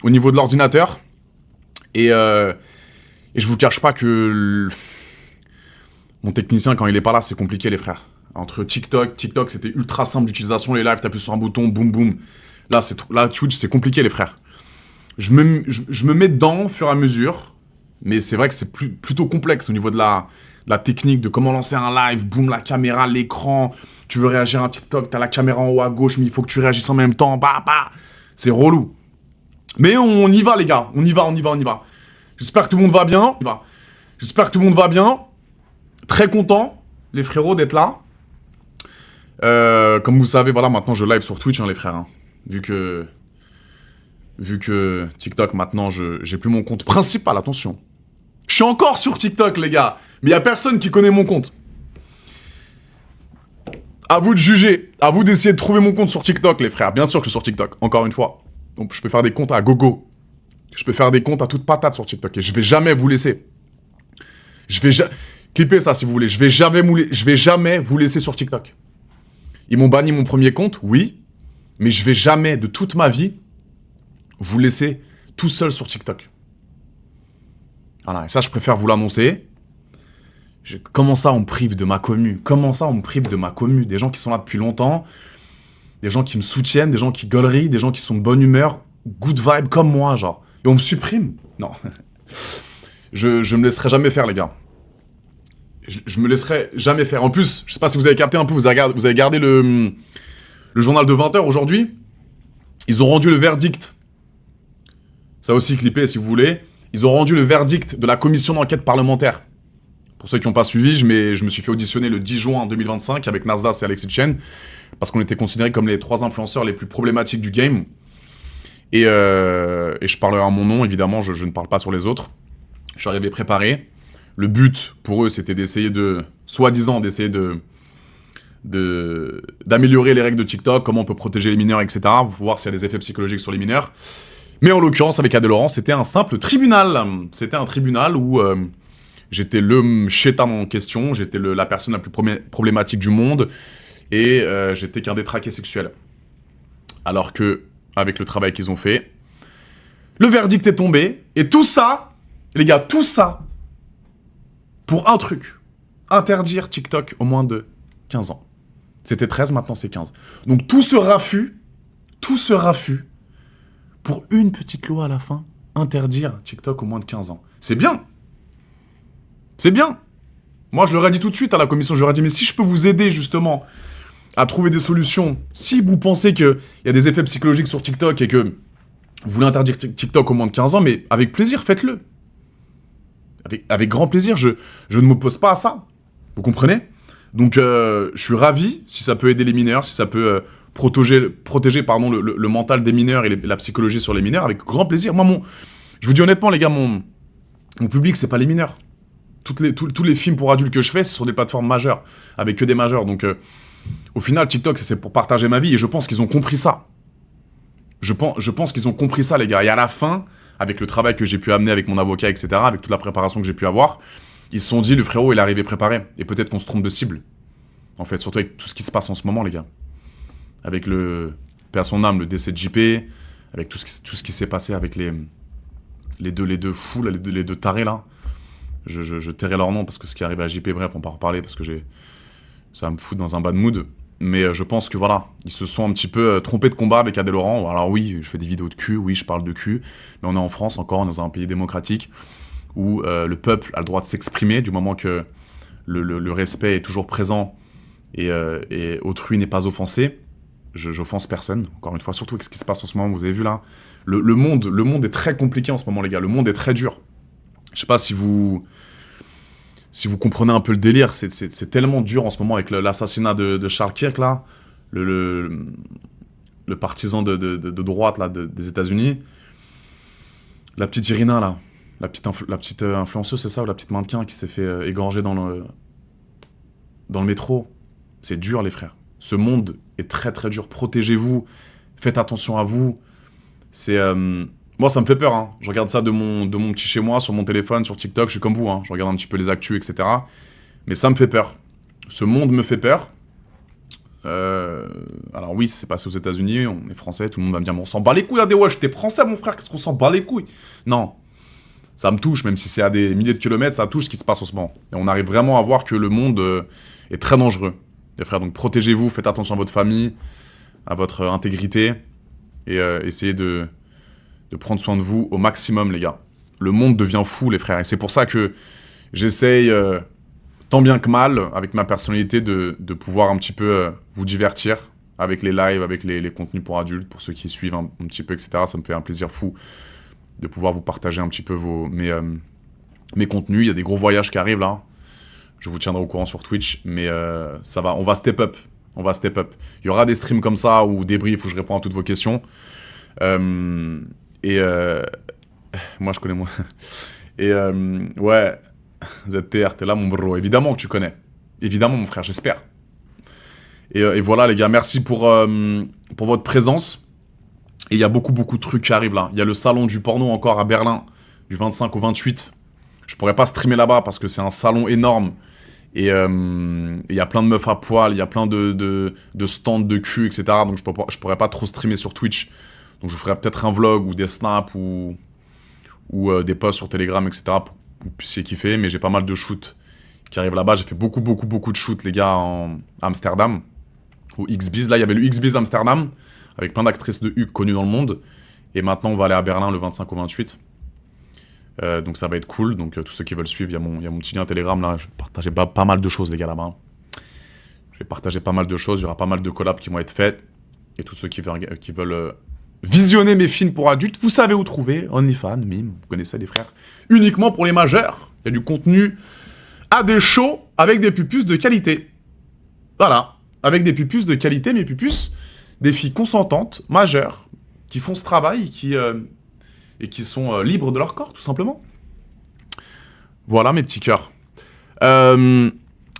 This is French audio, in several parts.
au niveau de l'ordinateur. Et je vous cache pas que mon technicien, quand il est pas là, c'est compliqué, les frères. Entre TikTok, c'était ultra simple d'utilisation, les lives, t'appuies sur un bouton, boum boum. Là, Twitch, c'est compliqué, les frères. Je me mets dedans au fur et à mesure, mais c'est vrai que c'est plutôt complexe au niveau de la technique, de comment lancer un live, boum, la caméra, l'écran, tu veux réagir à un TikTok, t'as la caméra en haut à gauche, mais il faut que tu réagisses en même temps, bah. C'est relou. Mais on y va, les gars, on y va. J'espère que tout le monde va bien. J'espère que tout le monde va bien. Très content, les frérots, d'être là. Comme vous savez, voilà, maintenant je live sur Twitch, hein, les frères. Hein. Vu que TikTok, maintenant, j'ai plus mon compte principal, attention. Je suis encore sur TikTok, les gars. Mais il y a personne qui connaît mon compte. À vous de juger. À vous d'essayer de trouver mon compte sur TikTok, les frères. Bien sûr que je suis sur TikTok, encore une fois. Donc je peux faire des comptes à gogo. Je peux faire des comptes à toute patate sur TikTok. Et je vais jamais vous laisser. Clippez ça si vous voulez. Je vais jamais vous laisser sur TikTok. Ils m'ont banni mon premier compte, oui. Mais je vais jamais, de toute ma vie, vous laisser tout seul sur TikTok. Voilà, et ça, je préfère vous l'annoncer. Comment ça, on me prive de ma commu? Comment ça, on me prive de ma commu? Des gens qui sont là depuis longtemps, des gens qui me soutiennent, des gens qui gaulerient, des gens qui sont de bonne humeur, good vibe, comme moi, genre. Et on me supprime? Non. Je me laisserai jamais faire, les gars. Je me laisserai jamais faire. En plus, je sais pas si vous avez capté un peu, vous avez gardé le journal de 20h aujourd'hui. Ils ont rendu le verdict. Ça aussi, clippé si vous voulez. Ils ont rendu le verdict de la commission d'enquête parlementaire. Pour ceux qui n'ont pas suivi, je me suis fait auditionner le 10 juin 2025 avec Nasdaq et Alexis Chen, parce qu'on était considérés comme les 3 influenceurs les plus problématiques du game. Et je parlerai en mon nom, évidemment, je ne parle pas sur les autres. Je suis arrivé préparé. Le but, pour eux, c'était d'essayer d'améliorer les règles de TikTok, comment on peut protéger les mineurs, etc. Voir s'il y a des effets psychologiques sur les mineurs. Mais en l'occurrence, avec Adé Laurent, c'était un simple tribunal. C'était un tribunal où j'étais le chétan en question, j'étais la personne la plus problématique du monde, et j'étais qu'un détraqué sexuel. Alors que, avec le travail qu'ils ont fait, le verdict est tombé, et tout ça, les gars, tout ça, pour un truc, interdire TikTok au moins de 15 ans. C'était 13, maintenant c'est 15. Donc tout ce raffut, pour une petite loi à la fin, interdire TikTok au moins de 15 ans. C'est bien. C'est bien. Moi, je leur ai dit tout de suite à la commission, je leur ai dit, mais si je peux vous aider justement à trouver des solutions, si vous pensez qu'il y a des effets psychologiques sur TikTok et que vous voulez interdire TikTok au moins de 15 ans, mais avec plaisir, faites-le. Avec grand plaisir, je ne m'oppose pas à ça. Vous comprenez? Donc, je suis ravi si ça peut aider les mineurs, si ça peut protéger le mental des mineurs et la psychologie sur les mineurs, avec grand plaisir. Moi, je vous dis honnêtement, les gars, mon public, c'est pas les mineurs. Tous les films pour adultes que je fais, c'est sur des plateformes majeures, avec que des majeurs. Donc, au final, TikTok, c'est pour partager ma vie, et je pense qu'ils ont compris ça. Je pense qu'ils ont compris ça, les gars. Et à la fin, avec le travail que j'ai pu amener avec mon avocat, etc., avec toute la préparation que j'ai pu avoir, ils se sont dit, le frérot, il est arrivé préparé. Et peut-être qu'on se trompe de cible. En fait, surtout avec tout ce qui se passe en ce moment, les gars. Avec paix à son âme, le décès de JP, avec tout ce qui s'est passé avec les deux fous, là, les deux tarés, là. Je tairai leur nom, parce que ce qui est arrivé à JP, bref, on va en reparler, parce que ça va me foutre dans un bad mood. Mais je pense que voilà, ils se sont un petit peu trompés de combat avec Adé Laurent. Alors oui, je fais des vidéos de cul, oui, je parle de cul, mais on est en France encore, dans un pays démocratique, où le peuple a le droit de s'exprimer, du moment que le respect est toujours présent et autrui n'est pas offensé. J'offense personne, encore une fois, surtout avec ce qui se passe en ce moment, vous avez vu là. Le monde est très compliqué en ce moment, les gars, le monde est très dur. Je sais pas si vous comprenez un peu le délire, c'est tellement dur en ce moment avec l'assassinat de Charles Kirk, là, le partisan de droite là, des États-Unis. La petite Irina, là, la petite influenceuse, c'est ça, ou la petite mannequin qui s'est fait égorger dans le métro. C'est dur, les frères. Ce monde est très très dur. Protégez-vous, faites attention à vous. Moi, ça me fait peur, hein. Je regarde ça de mon petit chez moi, sur mon téléphone, sur TikTok, je suis comme vous, hein. Je regarde un petit peu les actus, etc. Mais ça me fait peur. Ce monde me fait peur. Alors oui, c'est passé aux États-Unis, on est français, tout le monde va me dire, mais on s'en bat les couilles, wesh, t'es français, mon frère, qu'est-ce qu'on s'en bat les couilles? Non, ça me touche, même si c'est à des milliers de kilomètres, ça touche ce qui se passe en ce moment. Et on arrive vraiment à voir que le monde est très dangereux, les frères. Donc protégez-vous, faites attention à votre famille, à votre intégrité, et essayez de prendre soin de vous au maximum, les gars. Le monde devient fou, les frères, et c'est pour ça que j'essaye, tant bien que mal, avec ma personnalité, de pouvoir un petit peu vous divertir avec les lives, avec les contenus pour adultes, pour ceux qui suivent un petit peu, etc. Ça me fait un plaisir fou de pouvoir vous partager un petit peu mes contenus. Il y a des gros voyages qui arrivent là. Je vous tiendrai au courant sur Twitch, mais ça va, on va step up. On va step up. Il y aura des streams comme ça ou des briefs où je réponds à toutes vos questions. Moi, je connais moi. Et ouais, ZTR, t'es là, mon bro. Évidemment que tu connais. Évidemment, mon frère, j'espère. Et voilà, les gars, merci pour votre présence. Et il y a beaucoup de trucs qui arrivent là. Il y a le salon du porno encore à Berlin, du 25 au 28. Je pourrais pas streamer là-bas parce que c'est un salon énorme. Et il y a plein de meufs à poil, il y a plein de stands de cul, etc. Donc je pourrais pas trop streamer sur Twitch. Donc je vous ferai peut-être un vlog ou des snaps ou des posts sur Telegram, etc. pour que vous puissiez kiffer. Mais j'ai pas mal de shoots qui arrivent là-bas. J'ai fait beaucoup de shoots, les gars, en Amsterdam. Au X-Biz. Là, il y avait le X-Biz Amsterdam, avec plein d'actrices de Hugues connues dans le monde. Et maintenant, on va aller à Berlin le 25 au 28. Donc ça va être cool. Donc tous ceux qui veulent suivre, il y a mon petit lien Telegram là. Je vais partager pas mal de choses, les gars, là-bas. Je vais partager pas mal de choses. Il y aura pas mal de collabs qui vont être faites. Et tous ceux qui veulent visionner mes films pour adultes, vous savez où trouver. OnlyFans, Mime, vous connaissez les frères. Uniquement pour les majeurs. Il y a du contenu à des shows avec des pupus de qualité. Voilà. Avec des pupus de qualité, mes pupus, des filles consentantes, majeures, qui font ce travail et qui sont libres de leur corps, tout simplement. Voilà, mes petits cœurs.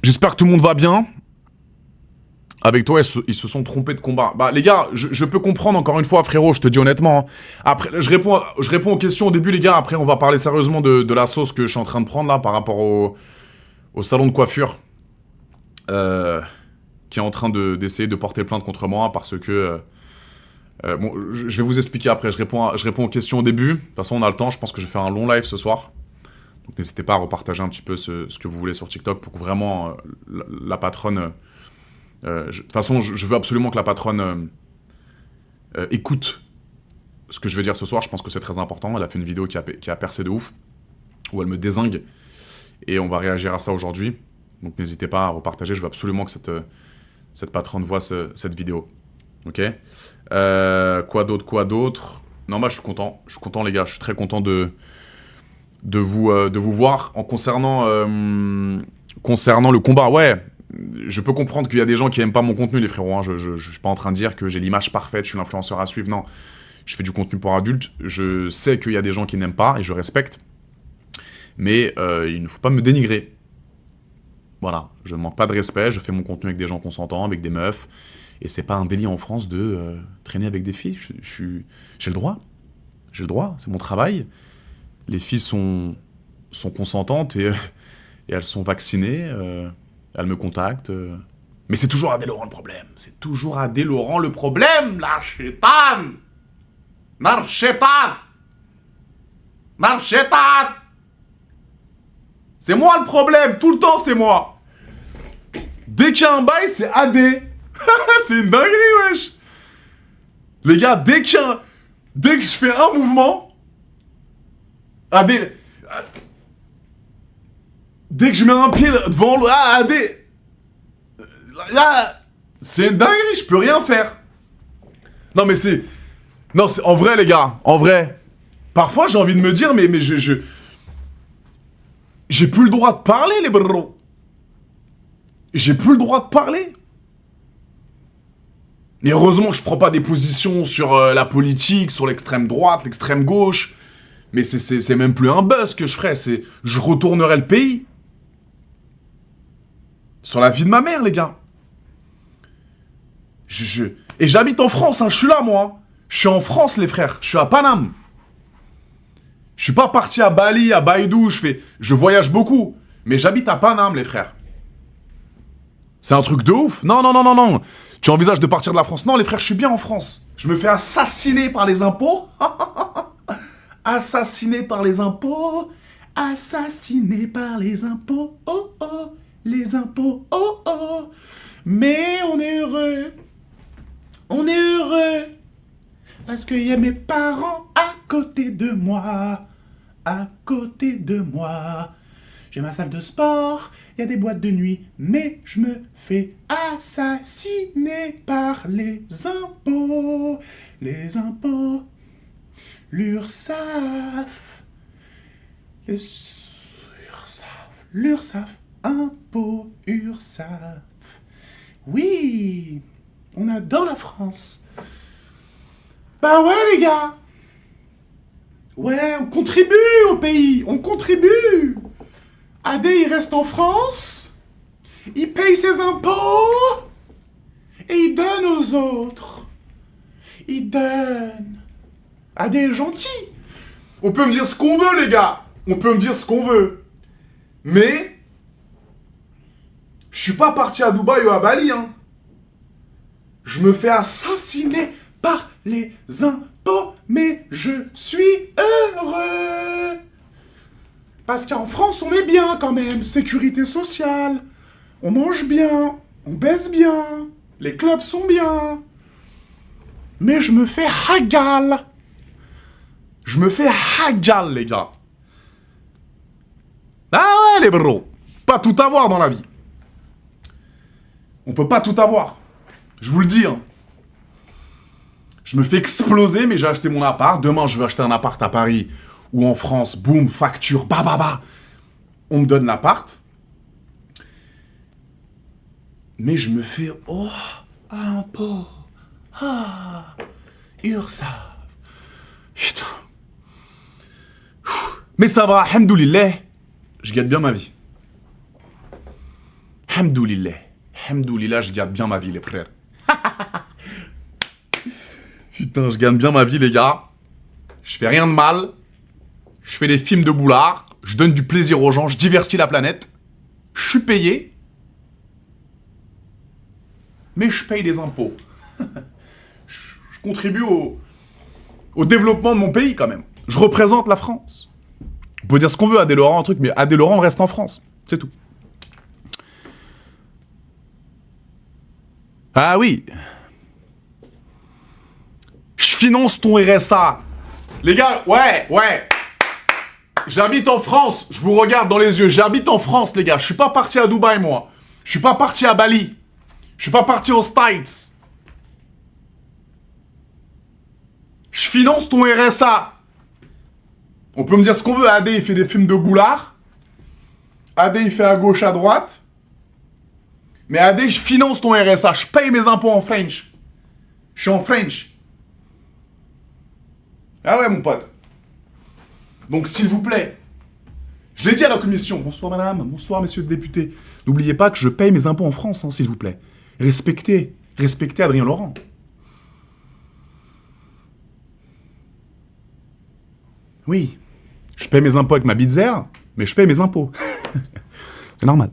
J'espère que tout le monde va bien. Avec toi, ils se sont trompés de combat. Bah, les gars, je peux comprendre, encore une fois, frérot, je te dis honnêtement. Après, je réponds aux questions au début, les gars. Après, on va parler sérieusement de la sauce que je suis en train de prendre, là, par rapport au salon de coiffure. Qui est en train d'essayer de porter plainte contre moi parce que... bon, je vais vous expliquer après, je réponds aux questions au début. De toute façon, on a le temps, je pense que je vais faire un long live ce soir. Donc n'hésitez pas à repartager un petit peu ce que vous voulez sur TikTok pour que vraiment la patronne... de toute façon, je veux absolument que la patronne écoute ce que je vais dire ce soir. Je pense que c'est très important. Elle a fait une vidéo qui a percé de ouf, où elle me dézingue. Et on va réagir à ça aujourd'hui. Donc n'hésitez pas à repartager, je veux absolument que cette patronne voit cette vidéo. Ok. Quoi d'autre? Non, moi je suis content, les gars, je suis très content de vous voir. Concernant le combat, ouais, je peux comprendre qu'il y a des gens qui aiment pas mon contenu, les frérots, hein. Je suis pas en train de dire que j'ai l'image parfaite, je suis l'influenceur à suivre, non. Je fais du contenu pour adultes, je sais qu'il y a des gens qui n'aiment pas, et je respecte, mais il ne faut pas me dénigrer. Voilà, je ne manque pas de respect, je fais mon contenu avec des gens consentants, avec des meufs, et c'est pas un délit en France de traîner avec des filles, j'ai le droit, c'est mon travail. Les filles sont consentantes et elles sont vaccinées, elles me contactent, mais c'est toujours Adé Laurent le problème, la chétane, c'est moi le problème, tout le temps c'est moi. Dès qu'il y a un bail, c'est AD. C'est une dinguerie, wesh. Les gars, dès que je fais un mouvement, AD. Dès que je mets un pied devant le AD. Là, c'est une dinguerie, je peux rien faire. Non, mais c'est... Non, c'est... En vrai, les gars, en vrai. Parfois, j'ai envie de me dire, mais j'ai plus le droit de parler, les bros. J'ai plus le droit de parler. Mais heureusement que je prends pas des positions sur la politique, sur l'extrême droite, l'extrême gauche. Mais c'est même plus un buzz que je ferais, c'est... Je retournerai le pays. Sur la vie de ma mère, les gars. Et j'habite en France, hein, je suis là, moi. Je suis en France, les frères. Je suis à Paname. Je suis pas parti à Bali, à Baïdou, je voyage beaucoup. Mais j'habite à Paname, les frères. C'est un truc de ouf. Non. Tu envisages de partir de la France? Non, les frères, je suis bien en France. Je me fais assassiner par les impôts. Assassiné par les impôts. Assassiné par les impôts. Oh oh, les impôts. Oh oh. Mais on est heureux. On est heureux. Parce qu'il y a mes parents à côté de moi. À côté de moi. J'ai ma salle de sport, il y a des boîtes de nuit, mais je me fais assassiner par les impôts. Les impôts, l'URSSAF, l'URSSAF, impôts, URSSAF. Oui, on adore la France. Bah ouais les gars. Ouais, on contribue au pays, on contribue. Adé, il reste en France, il paye ses impôts, et il donne aux autres. Il donne. Adé est gentil. On peut me dire ce qu'on veut, les gars. On peut me dire ce qu'on veut. Mais, je suis pas parti à Dubaï ou à Bali, hein. Je me fais assassiner par les impôts, mais je suis heureux. Parce qu'en France, on est bien quand même. Sécurité sociale. On mange bien. On baisse bien. Les clubs sont bien. Mais je me fais hagal. Je me fais hagal, les gars. Ah ouais, les bros. Pas tout avoir dans la vie. On peut pas tout avoir. Je vous le dis, hein. Je me fais exploser, mais j'ai acheté mon appart. Demain, je vais acheter un appart à Paris ou en France. Boum, facture, bah. On me donne l'appart. Mais je me fais... Oh, impôt. Ah, URSSAF. Putain. Mais ça va, alhamdoulilah. Je gagne bien ma vie. Alhamdoulilah. Alhamdoulilah, je gagne bien ma vie, les frères. Putain, je gagne bien ma vie, les gars. Je fais rien de mal. Je fais des films de boulard. Je donne du plaisir aux gens. Je divertis la planète. Je suis payé. Mais je paye des impôts. Je contribue au développement de mon pays, quand même. Je représente la France. On peut dire ce qu'on veut, Adé Laurent, un truc, mais Adé Laurent reste en France. C'est tout. Ah oui. Je finance ton RSA. Les gars, ouais. J'habite en France. Je vous regarde dans les yeux. J'habite en France, les gars. Je suis pas parti à Dubaï, moi. Je suis pas parti à Bali. Je suis pas parti aux States. Je finance ton RSA. On peut me dire ce qu'on veut. Adé, il fait des films de boulard. Adé, il fait à gauche, à droite. Mais Adé, je finance ton RSA. Je paye mes impôts en French. Je suis en French. Ah ouais, mon pote. Donc, s'il vous plaît, je l'ai dit à la commission. Bonsoir, madame. Bonsoir, messieurs les députés. N'oubliez pas que je paye mes impôts en France, hein, s'il vous plaît. Respectez Adrien Laurent. Oui, je paye mes impôts avec ma bitzer, mais je paye mes impôts. C'est normal.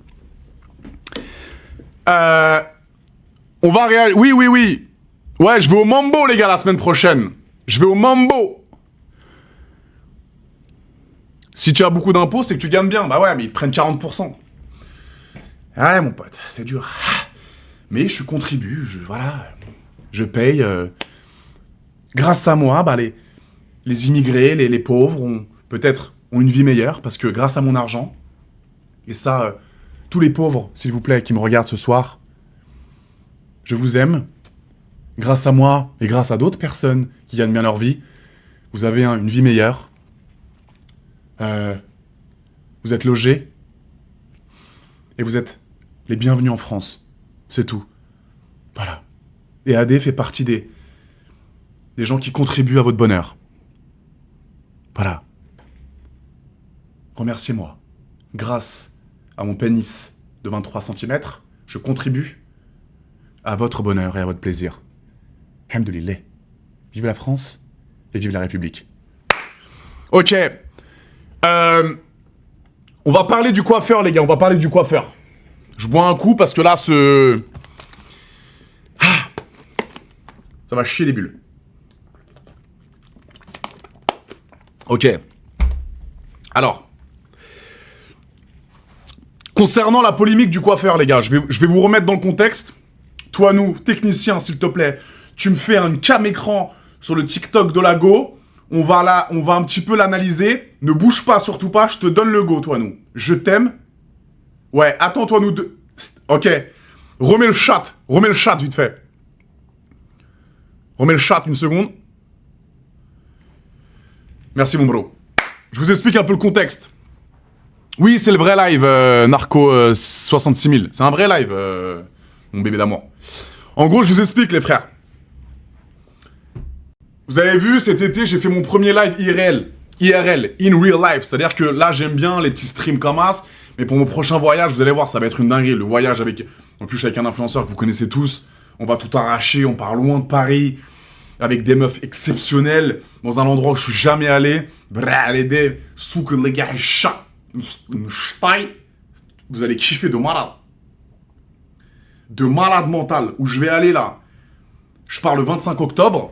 On va réagir. Oui. Ouais, je vais au Mambo, les gars, la semaine prochaine. Je vais au Mambo. Si tu as beaucoup d'impôts, c'est que tu gagnes bien. Bah ouais, mais ils te prennent 40%. Ouais, mon pote, c'est dur. Mais je contribue, je paye. Grâce à moi, bah les immigrés, les pauvres ont une vie meilleure parce que grâce à mon argent, et ça, tous les pauvres, s'il vous plaît, qui me regardent ce soir, je vous aime. Grâce à moi et grâce à d'autres personnes qui gagnent bien leur vie, vous avez une vie meilleure. Vous êtes logés et vous êtes les bienvenus en France. C'est tout. Voilà. Et Adé fait partie des gens qui contribuent à votre bonheur. Voilà. Remerciez-moi. Grâce à mon pénis de 23 cm, je contribue à votre bonheur et à votre plaisir. Alhamdoulilah. Vive la France et vive la République. Ok. On va parler du coiffeur, les gars. On va parler du coiffeur. Je bois un coup parce que là, Ça va chier des bulles. Ok. Alors. Concernant la polémique du coiffeur, les gars, je vais vous remettre dans le contexte. Toi, nous, technicien, s'il te plaît, tu me fais un cam écran sur le TikTok de la Go. On va un petit peu l'analyser. Ne bouge pas, surtout pas. Je te donne le go, toi, nous. Je t'aime. Ouais, attends, toi, nous deux. Ok. Remets le chat. Remets le chat, vite fait. Remets le chat, une seconde. Merci, mon bro. Je vous explique un peu le contexte. Oui, c'est le vrai live, Narco 66 000. C'est un vrai live, mon bébé d'amour. En gros, je vous explique, les frères. Vous avez vu, cet été, j'ai fait mon premier live IRL. IRL, in real life. C'est-à-dire que là, j'aime bien les petits streams comme as. Mais pour mon prochain voyage, vous allez voir, ça va être une dinguerie. Le voyage avec... En plus, je suis avec un influenceur que vous connaissez tous. On va tout arracher, on part loin de Paris. Avec des meufs exceptionnelles. Dans un endroit où je suis jamais allé. Les des souk, les gars, chat. Une stein. Vous allez kiffer de malade. De malade mental. Où je vais aller là. Je pars le 25 octobre.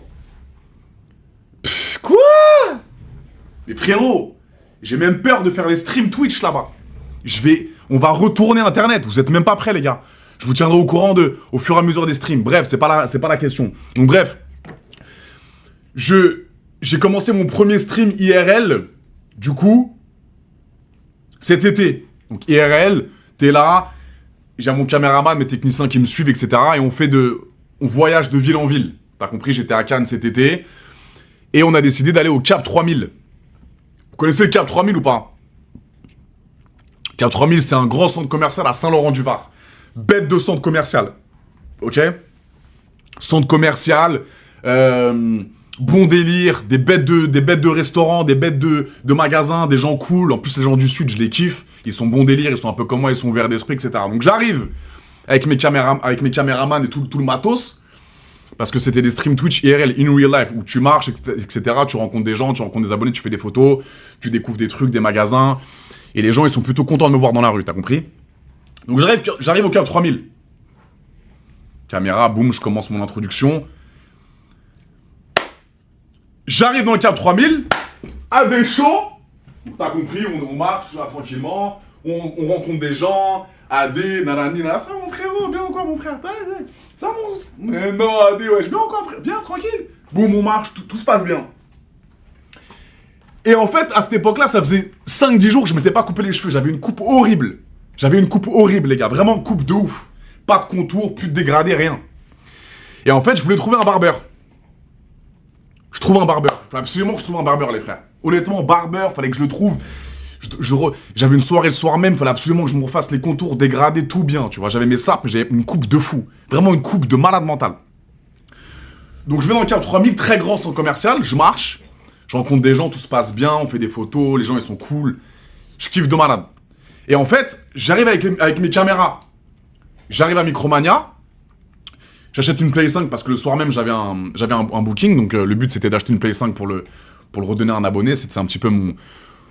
Pff, quoi? Mais frérot, j'ai même peur de faire des streams Twitch là-bas. On va retourner Internet. Vous êtes même pas prêts, les gars. Je vous tiendrai au courant au fur et à mesure des streams. Bref, c'est pas la question. Donc bref, j'ai commencé mon premier stream IRL. Du coup, cet été. Donc IRL, t'es là. J'ai mon caméraman, mes techniciens qui me suivent, etc. Et on voyage de ville en ville. T'as compris, j'étais à Cannes cet été. Et on a décidé d'aller au Cap 3000. Vous connaissez le Cap 3000 ou pas? Cap 3000, c'est un grand centre commercial à Saint-Laurent-du-Var. Bête de centre commercial. Ok? Centre commercial, bon délire, des bêtes de restaurants, des bêtes de magasins, des gens cool. En plus, les gens du Sud, je les kiffe. Ils sont bon délire, ils sont un peu comme moi, ils sont ouverts d'esprit, etc. Donc j'arrive avec mes caméramans et tout le matos. Parce que c'était des streams Twitch IRL, in real life, où tu marches, etc. Tu rencontres des gens, tu rencontres des abonnés, tu fais des photos, tu découvres des trucs, des magasins. Et les gens, ils sont plutôt contents de me voir dans la rue, t'as compris? Donc j'arrive au Cap 3000. Caméra, boum, je commence mon introduction. J'arrive dans le Cap 3000, à des shows. T'as compris, on marche là, tranquillement, on rencontre des gens, AD, nanani, nanana. Ça, mon frérot, bien ou quoi, mon frère? Ça, mon... Mais non, AD, ouais, bien ou quoi, frère? Bien, tranquille. Boum, on marche, tout se passe bien. Et en fait, à cette époque-là, ça faisait 5-10 jours que je m'étais pas coupé les cheveux. J'avais une coupe horrible. Les gars. Vraiment, coupe de ouf. Pas de contour, plus de dégradé, rien. Et en fait, je voulais trouver un barbeur. Je trouve un barbeur. Faut absolument que je trouve un barbeur, les frères. Honnêtement, barbeur, fallait que je le trouve. J'avais une soirée le soir même, fallait absolument que je me refasse les contours dégradés, tout bien, tu vois. J'avais mes sapes, mais j'avais une coupe de fou. Vraiment une coupe de malade mental. Donc je vais dans le Cap 3000, très grand centre commercial, je marche. Je rencontre des gens, tout se passe bien, on fait des photos, les gens ils sont cool. Je kiffe de malade. Et en fait, j'arrive avec mes caméras. J'arrive à Micromania. J'achète une Play 5 parce que le soir même j'avais un booking. Donc le but c'était d'acheter une Play 5 pour le redonner à un abonné. C'est un petit peu mon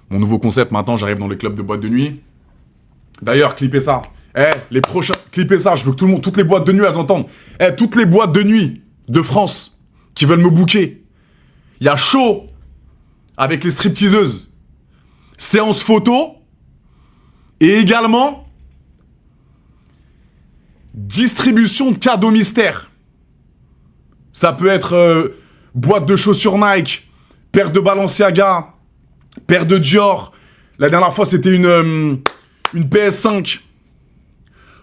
nouveau concept. Maintenant j'arrive dans les clubs de boîtes de nuit. D'ailleurs, clippez ça. Les prochains, clippez ça. Je veux que toutes les boîtes de nuit elles entendent. Toutes les boîtes de nuit de France qui veulent me booker. Il y a show avec les stripteaseuses, séance photo, et également distribution de cadeaux mystères. Ça peut être boîte de chaussures Nike, paire de Balenciaga, paire de Dior. La dernière fois, c'était une PS5.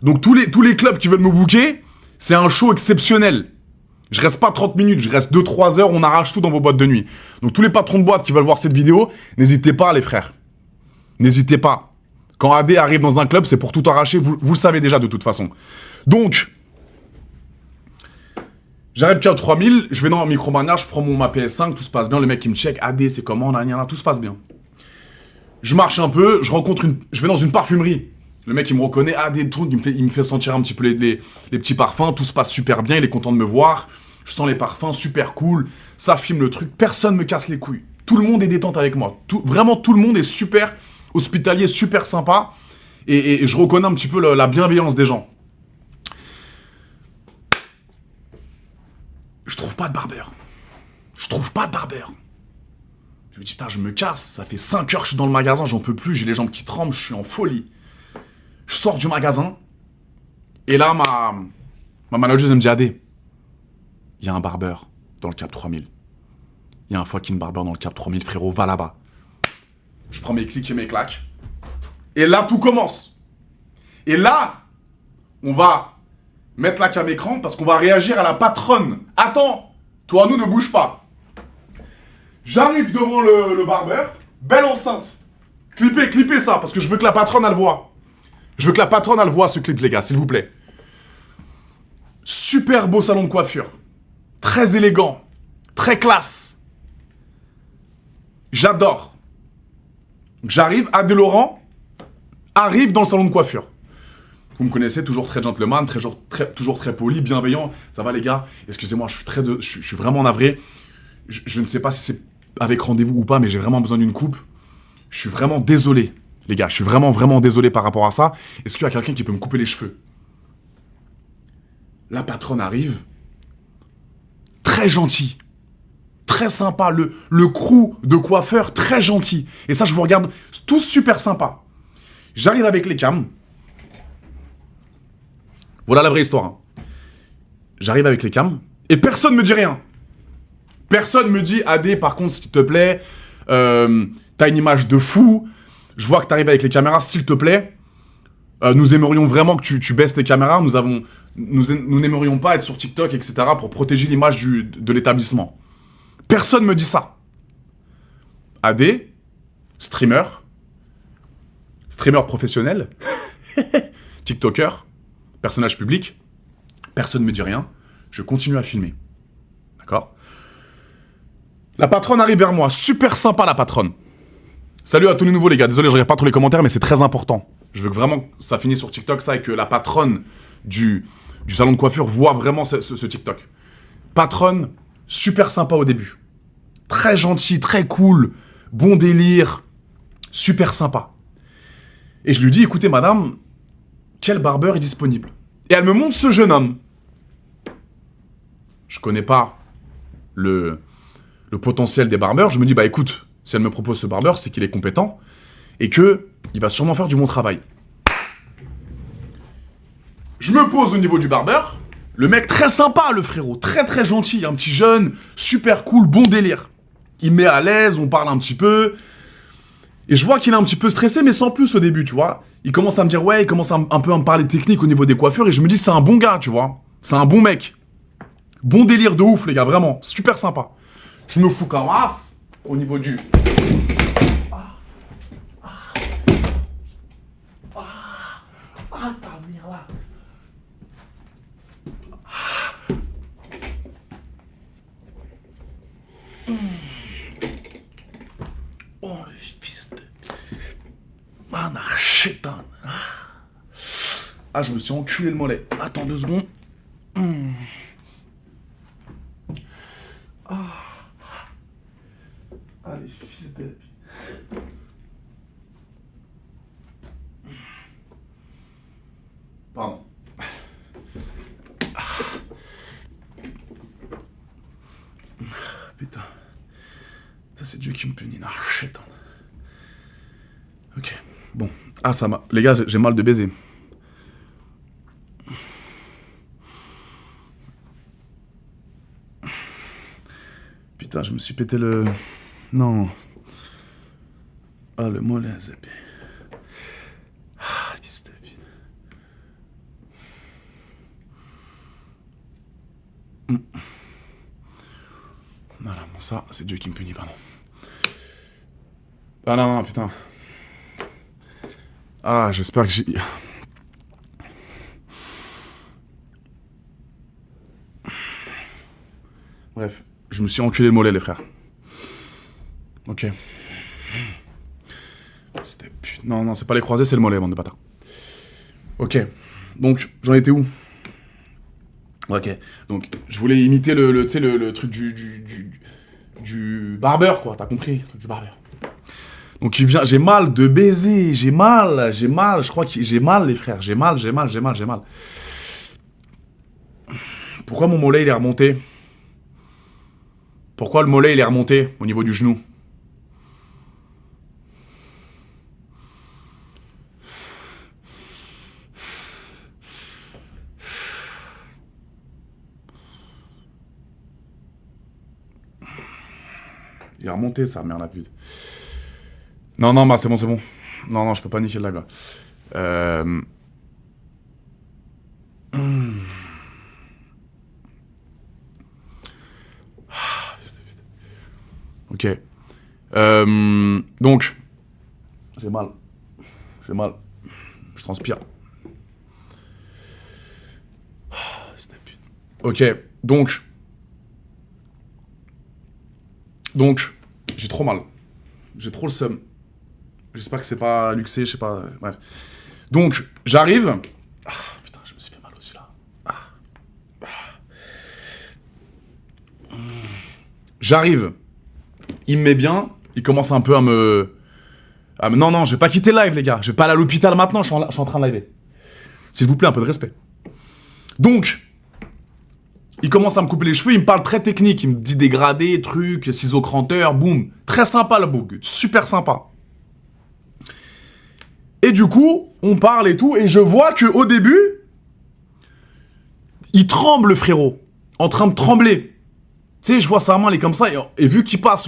Donc tous les clubs qui veulent me booker, c'est un show exceptionnel. Je reste pas 30 minutes, je reste 2-3 heures, on arrache tout dans vos boîtes de nuit. Donc tous les patrons de boîtes qui veulent voir cette vidéo, n'hésitez pas les frères. N'hésitez pas. Quand AD arrive dans un club, c'est pour tout arracher, vous le savez déjà de toute façon. Donc, j'arrive qu'à 3000, je vais dans un Micromania, je prends ma PS5, tout se passe bien, le mec il me check, AD c'est comment, tout se passe bien. Je marche un peu, je vais dans une parfumerie. Le mec, il me reconnaît, des trucs, il me fait sentir un petit peu les petits parfums, tout se passe super bien, il est content de me voir, je sens les parfums, super cool, ça filme le truc, personne me casse les couilles. Tout le monde est détente avec moi, vraiment tout le monde est super hospitalier, super sympa, et je reconnais un petit peu la bienveillance des gens. Je trouve pas de barbeur. Je trouve pas de barbeur. Je me dis, putain, je me casse. Ça fait 5 heures que je suis dans le magasin, j'en peux plus. J'ai les jambes qui tremblent, je suis en folie. Je sors du magasin. Et là, ma manageuse, elle me dit, Adé, il y a un barbeur dans le Cap 3000. Il y a un fucking barbeur dans le Cap 3000, frérot, va là-bas. Je prends mes clics et mes claques. Et là, tout commence. Et là, on va mettre la cam écran parce qu'on va réagir à la patronne. Attends, toi, nous, ne bouge pas. J'arrive devant le barbeur, belle enceinte. Clippez ça, parce que je veux que la patronne, elle voit. Je veux que la patronne, elle voit ce clip, les gars, s'il vous plaît. Super beau salon de coiffure. Très élégant. Très classe. J'adore. J'arrive, Adé Laurent arrive dans le salon de coiffure. Vous me connaissez, toujours très gentleman, toujours très poli, bienveillant. Ça va les gars? Excusez-moi, je suis vraiment navré. Je ne sais pas si c'est avec rendez-vous ou pas, mais j'ai vraiment besoin d'une coupe. Je suis vraiment désolé, les gars. Je suis vraiment désolé par rapport à ça. Est-ce qu'il y a quelqu'un qui peut me couper les cheveux? La patronne arrive. Très gentil. Très sympa. Le crew de coiffeurs, très gentil. Et ça, je vous regarde, tous super sympas. J'arrive avec les cams. Voilà la vraie histoire. Hein. J'arrive avec les cams. Et personne me dit rien. Personne me dit, Adé, par contre, s'il te plaît, t'as une image de fou. Je vois que t'arrives avec les caméras, s'il te plaît. Nous aimerions vraiment que tu baisses tes caméras. Nous n'aimerions pas être sur TikTok, etc. pour protéger l'image de l'établissement. Personne me dit ça. Adé, streamer professionnel, TikToker, personnage public, personne ne me dit rien. Je continue à filmer. D'accord? La patronne arrive vers moi. Super sympa, la patronne. Salut à tous les nouveaux, les gars. Désolé, je regarde pas tous les commentaires, mais c'est très important. Je veux que vraiment ça finisse sur TikTok, ça, et que la patronne du salon de coiffure voit vraiment ce TikTok. Patronne, super sympa au début. Très gentil, très cool. Bon délire. Super sympa. Et je lui dis, écoutez, madame, quel barbeur est disponible? Et elle me montre ce jeune homme. Je connais pas le potentiel des barbeurs. Je me dis, bah écoute, si elle me propose ce barbeur, c'est qu'il est compétent et que il va sûrement faire du bon travail. Je me pose au niveau du barbeur. Le mec très sympa, le frérot, très gentil, un petit jeune, super cool, bon délire. Il me met à l'aise, on parle un petit peu. Et je vois qu'il est un petit peu stressé, mais sans plus au début, tu vois. Il commence à me dire, ouais, il commence un peu à me parler technique au niveau des coiffures, et je me dis, c'est un bon gars, tu vois. C'est un bon mec. Bon délire de ouf, les gars, vraiment. Super sympa. Je me fous comme as au niveau du... ta mère là. Oh, le fils de... Ah, chétan. Ah, je me suis enculé le mollet. Attends 2 secondes. Ah, les fils de... Pardon. Putain. Ça, c'est Dieu qui me punit. Ah, chétan. Ok. Bon. Ah, ça m'a... Les gars, j'ai mal de baiser. Putain, je me suis pété le... Non. Ah, le mollet, Zépé. Ah, fils de pute. Voilà, bon, ça, c'est Dieu qui me punit, pardon. Ah non, putain. Ah, j'espère que j'ai... Bref, je me suis enculé le mollet, les frères. Ok. C'était... Non, c'est pas les croisés, c'est le mollet, bande de bâtards. Ok. Donc, j'en étais où? Ok. Donc, je voulais imiter le truc du barbeur, quoi. T'as compris? Le truc du barbeur. Donc, il vient... J'ai mal de baiser. J'ai mal. Je crois que j'ai mal, les frères. J'ai mal. Pourquoi mon mollet, il est remonté? Pourquoi le mollet, il est remonté au niveau du genou? Il est remonté, ça, merde la pute. Non, non, bah c'est bon, c'est bon. Non, non, je peux pas niquer le live, là. Ok. Donc, j'ai mal. J'ai mal. Je transpire. Ok, donc, j'ai trop mal. J'ai trop le seum. J'espère que c'est pas luxé, je sais pas. Bref. Donc, j'arrive. Ah, putain, je me suis fait mal aussi là. J'arrive. Il me met bien. Il commence un peu à me. Non, non, je vais pas quitter le live, les gars. Je vais pas aller à l'hôpital maintenant, je suis en train de liver. S'il vous plaît, un peu de respect. Donc, il commence à me couper les cheveux, il me parle très technique. Il me dit dégradé, truc, ciseaux cranteurs, boum. Très sympa, le bug. Super sympa. Et du coup, on parle et tout, et je vois qu'au début, il tremble, le frérot. En train de trembler. Tu sais, je vois sa main, elle est comme ça, et vu qu'il passe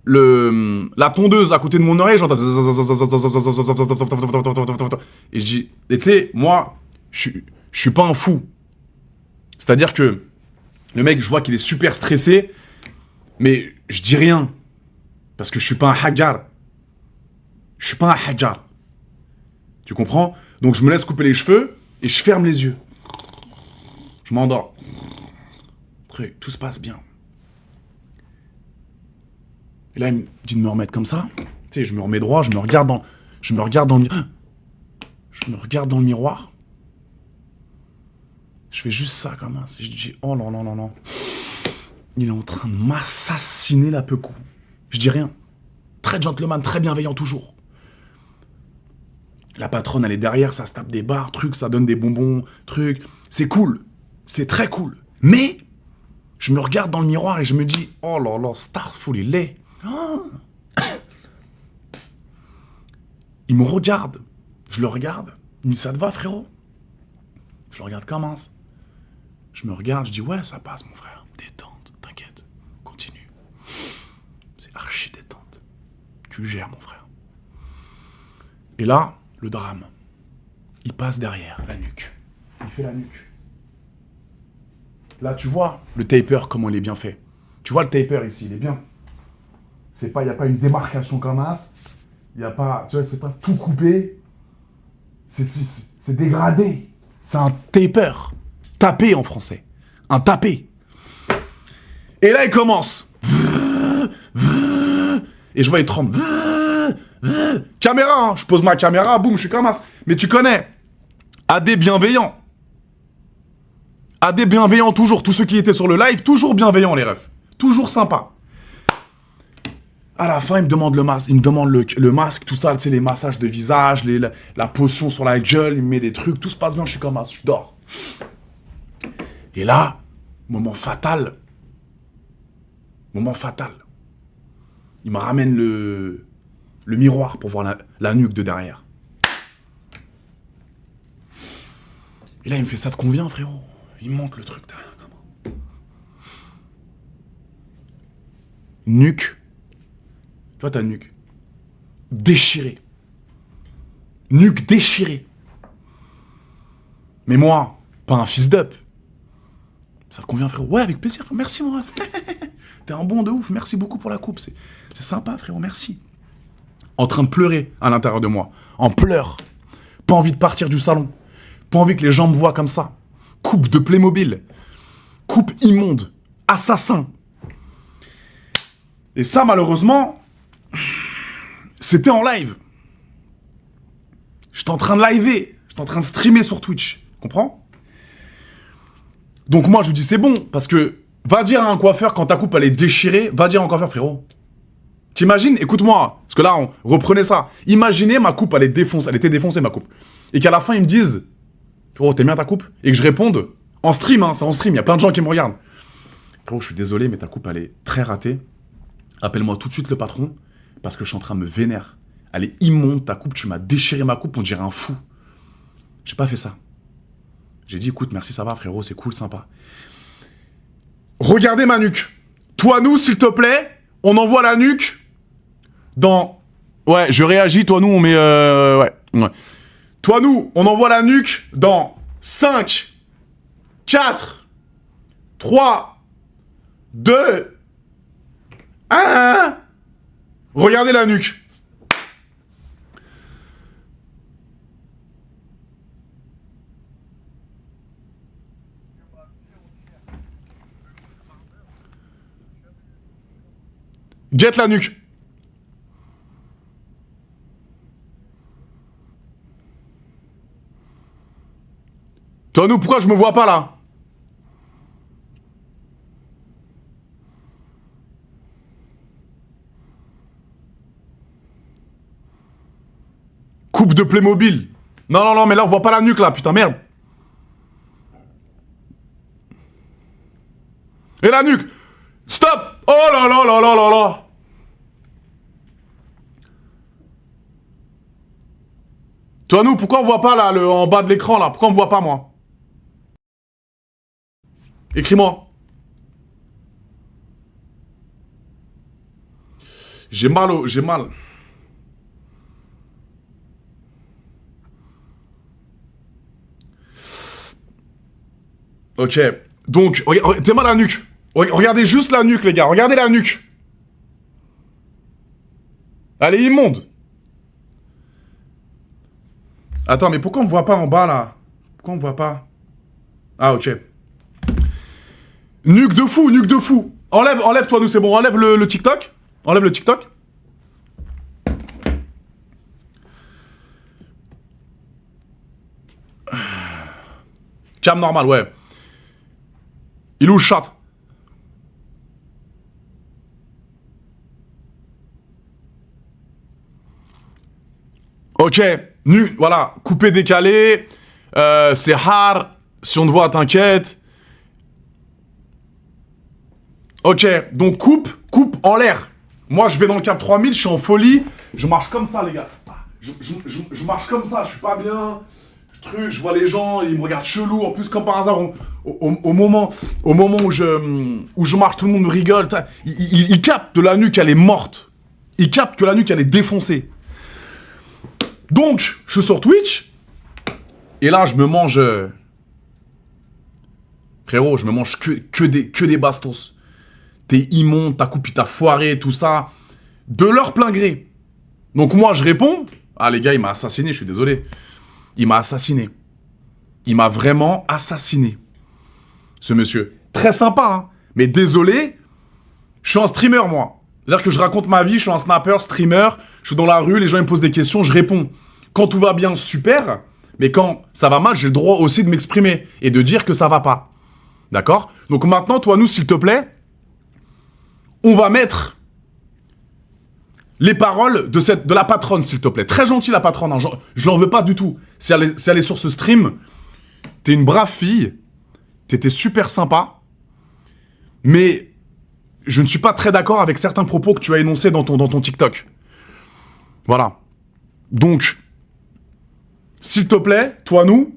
la tondeuse à côté de mon oreille, j'entends. Et je dis, et tu sais, moi, je suis pas un fou. C'est-à-dire que le mec, je vois qu'il est super stressé, mais je dis rien. Parce que je suis pas un hagar. Je suis pas un hagar. Tu comprends? Donc je me laisse couper les cheveux et je ferme les yeux. Je m'endors. Tout se passe bien. Et là, il me dit de me remettre comme ça. Tu sais, je me remets droit, je me regarde dans le miroir. Je fais juste ça comme ça. Je dis, oh non, non, non, non. Il est en train de m'assassiner la pecou. Je dis rien. Très gentleman, très bienveillant toujours. La patronne, elle est derrière, ça se tape des barres, trucs, ça donne des bonbons, trucs. C'est cool. C'est très cool. Mais, je me regarde dans le miroir et je me dis, oh là là, Starful, il est. Oh. Il me regarde. Je le regarde. Il me dit, ça te va, frérot? Je le regarde comme un. Je me regarde, je dis, ouais, ça passe, mon frère. Détente, t'inquiète. Continue. C'est archi détente. Tu gères, mon frère. Et là, le drame. Il passe derrière, la nuque. Il fait la nuque. Là, tu vois le taper, comment il est bien fait. Tu vois le taper ici, il est bien. Il n'y a pas une démarcation comme as. Il n'y a pas, tu vois, c'est pas tout coupé. C'est dégradé. C'est un taper. Tapé en français. Un tapé. Et là, il commence. Et je vois, il tremble. Caméra, hein. Je pose ma caméra, boum, je suis comme as. Mais tu connais. AD bienveillant. AD bienveillant toujours. Tous ceux qui étaient sur le live, toujours bienveillants, les refs. Toujours sympa. À la fin, il me demande le masque, le masque, tout ça, tu sais, les massages de visage, la potion sur la gueule, il me met des trucs, tout se passe bien, je suis comme as, je dors. Et là, moment fatal. Il me ramène le miroir pour voir la nuque de derrière. Et là, il me fait, ça te convient, frérot? Il me montre le truc derrière. Nuque. Tu vois ta nuque. Déchirée. Nuque déchirée. Mais moi, pas un fils d'up. Ça te convient, frérot? Ouais, avec plaisir. Merci, moi. T'es un bon de ouf. Merci beaucoup pour la coupe. C'est sympa, frérot. Merci. En train de pleurer à l'intérieur de moi. En pleurs. Pas envie de partir du salon. Pas envie que les gens me voient comme ça. Coupe de Playmobil. Coupe immonde. Assassin. Et ça, malheureusement, c'était en live. J'étais en train de liver. J'étais en train de streamer sur Twitch. Comprends? Donc moi, je vous dis, c'est bon. Parce que, va dire à un coiffeur, quand ta coupe, elle est déchirée, va dire à un coiffeur, frérot. T'imagines? Écoute-moi. Parce que là, on reprenait ça. Imaginez, ma coupe, elle est défoncée. Elle était défoncée, ma coupe. Et qu'à la fin, ils me disent, frérot, t'aimes bien ta coupe? Et que je réponde, en stream, hein, c'est en stream. Il y a plein de gens qui me regardent. Frérot, je suis désolé, mais ta coupe, elle est très ratée. Appelle-moi tout de suite le patron, parce que je suis en train de me vénérer. Elle est immonde, ta coupe, tu m'as déchiré ma coupe, on dirait un fou. J'ai pas fait ça. J'ai dit, écoute, merci, ça va, frérot, c'est cool, sympa. Regardez ma nuque. Toi, nous, s'il te plaît, on envoie la nuque dans... Ouais, je réagis, toi, nous, on met... ouais. Toi, nous, on envoie la nuque dans 5, 4, 3, 2, 1. Regardez la nuque. Guette la nuque. Toi, nous, pourquoi je me vois pas là? Coupe de Playmobil. Non, non, non, mais là, on voit pas la nuque là, putain, merde. Et la nuque. Stop. Oh là là là là là là. Toi, nous, pourquoi on voit pas là, en bas de l'écran là? Pourquoi on me voit pas, moi? Écris-moi. J'ai mal au... J'ai mal. Ok. Donc, t'es mal la nuque. Regardez juste la nuque, les gars. Regardez la nuque. Elle est immonde. Attends, mais pourquoi on me voit pas en bas, là? Pourquoi on me voit pas? Ah, ok. Nuque de fou, nuque de fou. Enlève, toi, nous, c'est bon. Enlève le TikTok. Enlève le TikTok. Cam normal, ouais. Il est où le chat? Ok, nu, voilà, coupé, décalé, c'est hard, si on te voit, t'inquiète. Ok, donc coupe en l'air. Moi, je vais dans le cap 3000, je suis en folie, je marche comme ça, les gars. Je marche comme ça, je suis pas bien, je vois les gens, ils me regardent chelou, en plus, comme par hasard, au moment où je marche, tout le monde me rigole. Ils captent que la nuque, elle est morte. Ils captent que la nuque, elle est défoncée. Donc, je suis sur Twitch, et là, je me mange... Frérot, je me mange que des bastos. T'es immonde, ta coupe, t'a foiré, tout ça. De leur plein gré. Donc moi, je réponds... Ah, les gars, il m'a assassiné, je suis désolé. Il m'a assassiné. Il m'a vraiment assassiné. Ce monsieur. Très sympa, hein. Mais désolé, je suis un streamer, moi. C'est-à-dire que je raconte ma vie, je suis un snapper, streamer, je suis dans la rue, les gens ils me posent des questions, je réponds. Quand tout va bien, super, mais quand ça va mal, j'ai le droit aussi de m'exprimer et de dire que ça va pas. D'accord? Donc maintenant, toi, nous, s'il te plaît, on va mettre les paroles de la patronne, s'il te plaît. Très gentille, la patronne, hein. Je l'en veux pas du tout. Si elle est sur ce stream, t'es une brave fille, t'étais super sympa, mais... Je ne suis pas très d'accord avec certains propos que tu as énoncés dans ton TikTok. Voilà. Donc, s'il te plaît, toi, nous,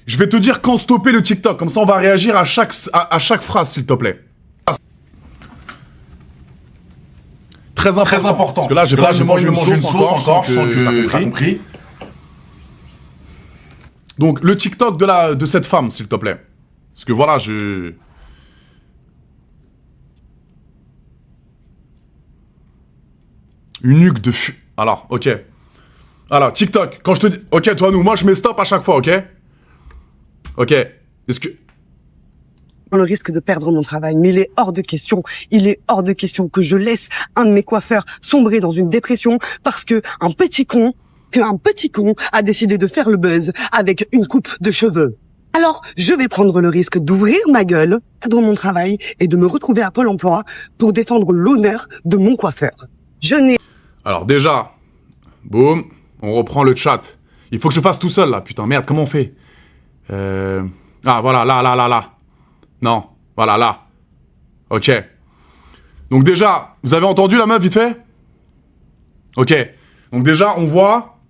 je vais te dire quand stopper le TikTok. Comme ça, on va réagir à chaque phrase, s'il te plaît. Très important. Parce que là, j'ai mangé une sauce encore, sans que t'as compris. Donc, le TikTok de cette femme, s'il te plaît. Parce que voilà, Une nuque de Alors, ok. Alors, TikTok, quand je te dis... Ok, toi, nous, moi, je mets stop à chaque fois, ok? Ok. Est-ce que... Le risque de perdre mon travail, mais il est hors de question que je laisse un de mes coiffeurs sombrer dans une dépression parce que un petit con a décidé de faire le buzz avec une coupe de cheveux. Alors, je vais prendre le risque d'ouvrir ma gueule, perdre mon travail et de me retrouver à Pôle emploi pour défendre l'honneur de mon coiffeur. Je n'ai... Alors déjà, boum, on reprend le chat. Il faut que je fasse tout seul là, putain, merde, comment on fait Ah, voilà, là. Non, voilà, là. Ok. Donc déjà, vous avez entendu la meuf vite fait? Ok. Donc déjà, on voit...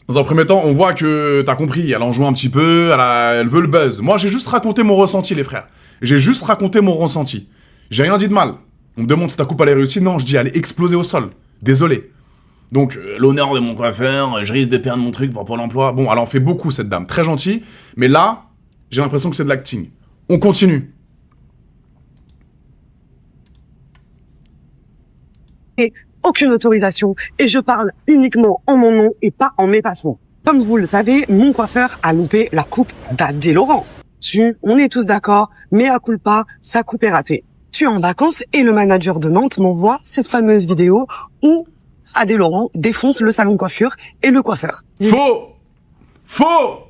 Dans un premier temps, on voit que t'as compris, elle en joue un petit peu, elle veut le buzz. Moi, j'ai juste raconté mon ressenti, les frères. J'ai juste raconté mon ressenti. J'ai rien dit de mal. On me demande si ta coupe elle est réussie. Non, je dis elle est explosée au sol. Désolé. Donc, l'honneur de mon coiffeur, je risque de perdre mon truc pour Pôle emploi. Bon, elle en fait beaucoup, cette dame. Très gentille. Mais là, j'ai l'impression que c'est de l'acting. On continue. Et aucune autorisation. Et je parle uniquement en mon nom et pas en mes patrons. Comme vous le savez, mon coiffeur a loupé la coupe d'Adé Laurent. On est tous d'accord, mais à culpa, sa coupe est ratée. Je suis en vacances et le manager de Nantes m'envoie cette fameuse vidéo où Adé Laurent défonce le salon de coiffure et le coiffeur. Faux! Faux!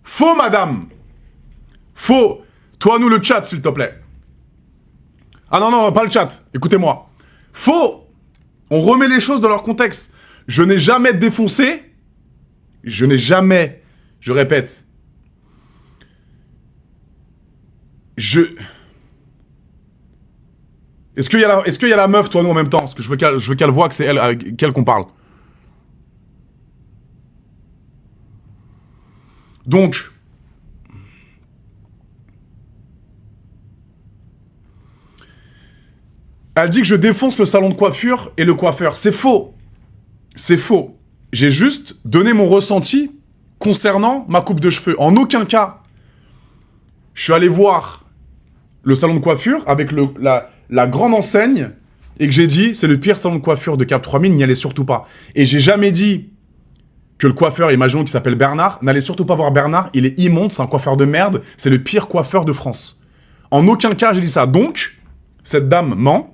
Faux, madame! Faux! Toi, nous, le chat, s'il te plaît. Ah non, non, pas le chat. Écoutez-moi. Faux! On remet les choses dans leur contexte. Je n'ai jamais défoncé. Je n'ai jamais... Je répète. Est-ce qu'il y a la meuf, toi, nous, en même temps? Parce que je veux qu'elle voit que c'est elle avec qu'elle qu'on parle. Donc... Elle dit que je défonce le salon de coiffure et le coiffeur. C'est faux. C'est faux. J'ai juste donné mon ressenti concernant ma coupe de cheveux. En aucun cas, je suis allé voir le salon de coiffure avec la grande enseigne et que j'ai dit c'est le pire salon de coiffure de Cap 3000, n'y allez surtout pas. Et j'ai jamais dit que le coiffeur, imaginons qu'il s'appelle Bernard, n'allez surtout pas voir Bernard, il est immonde, c'est un coiffeur de merde, c'est le pire coiffeur de France. En aucun cas j'ai dit ça. Donc, cette dame ment.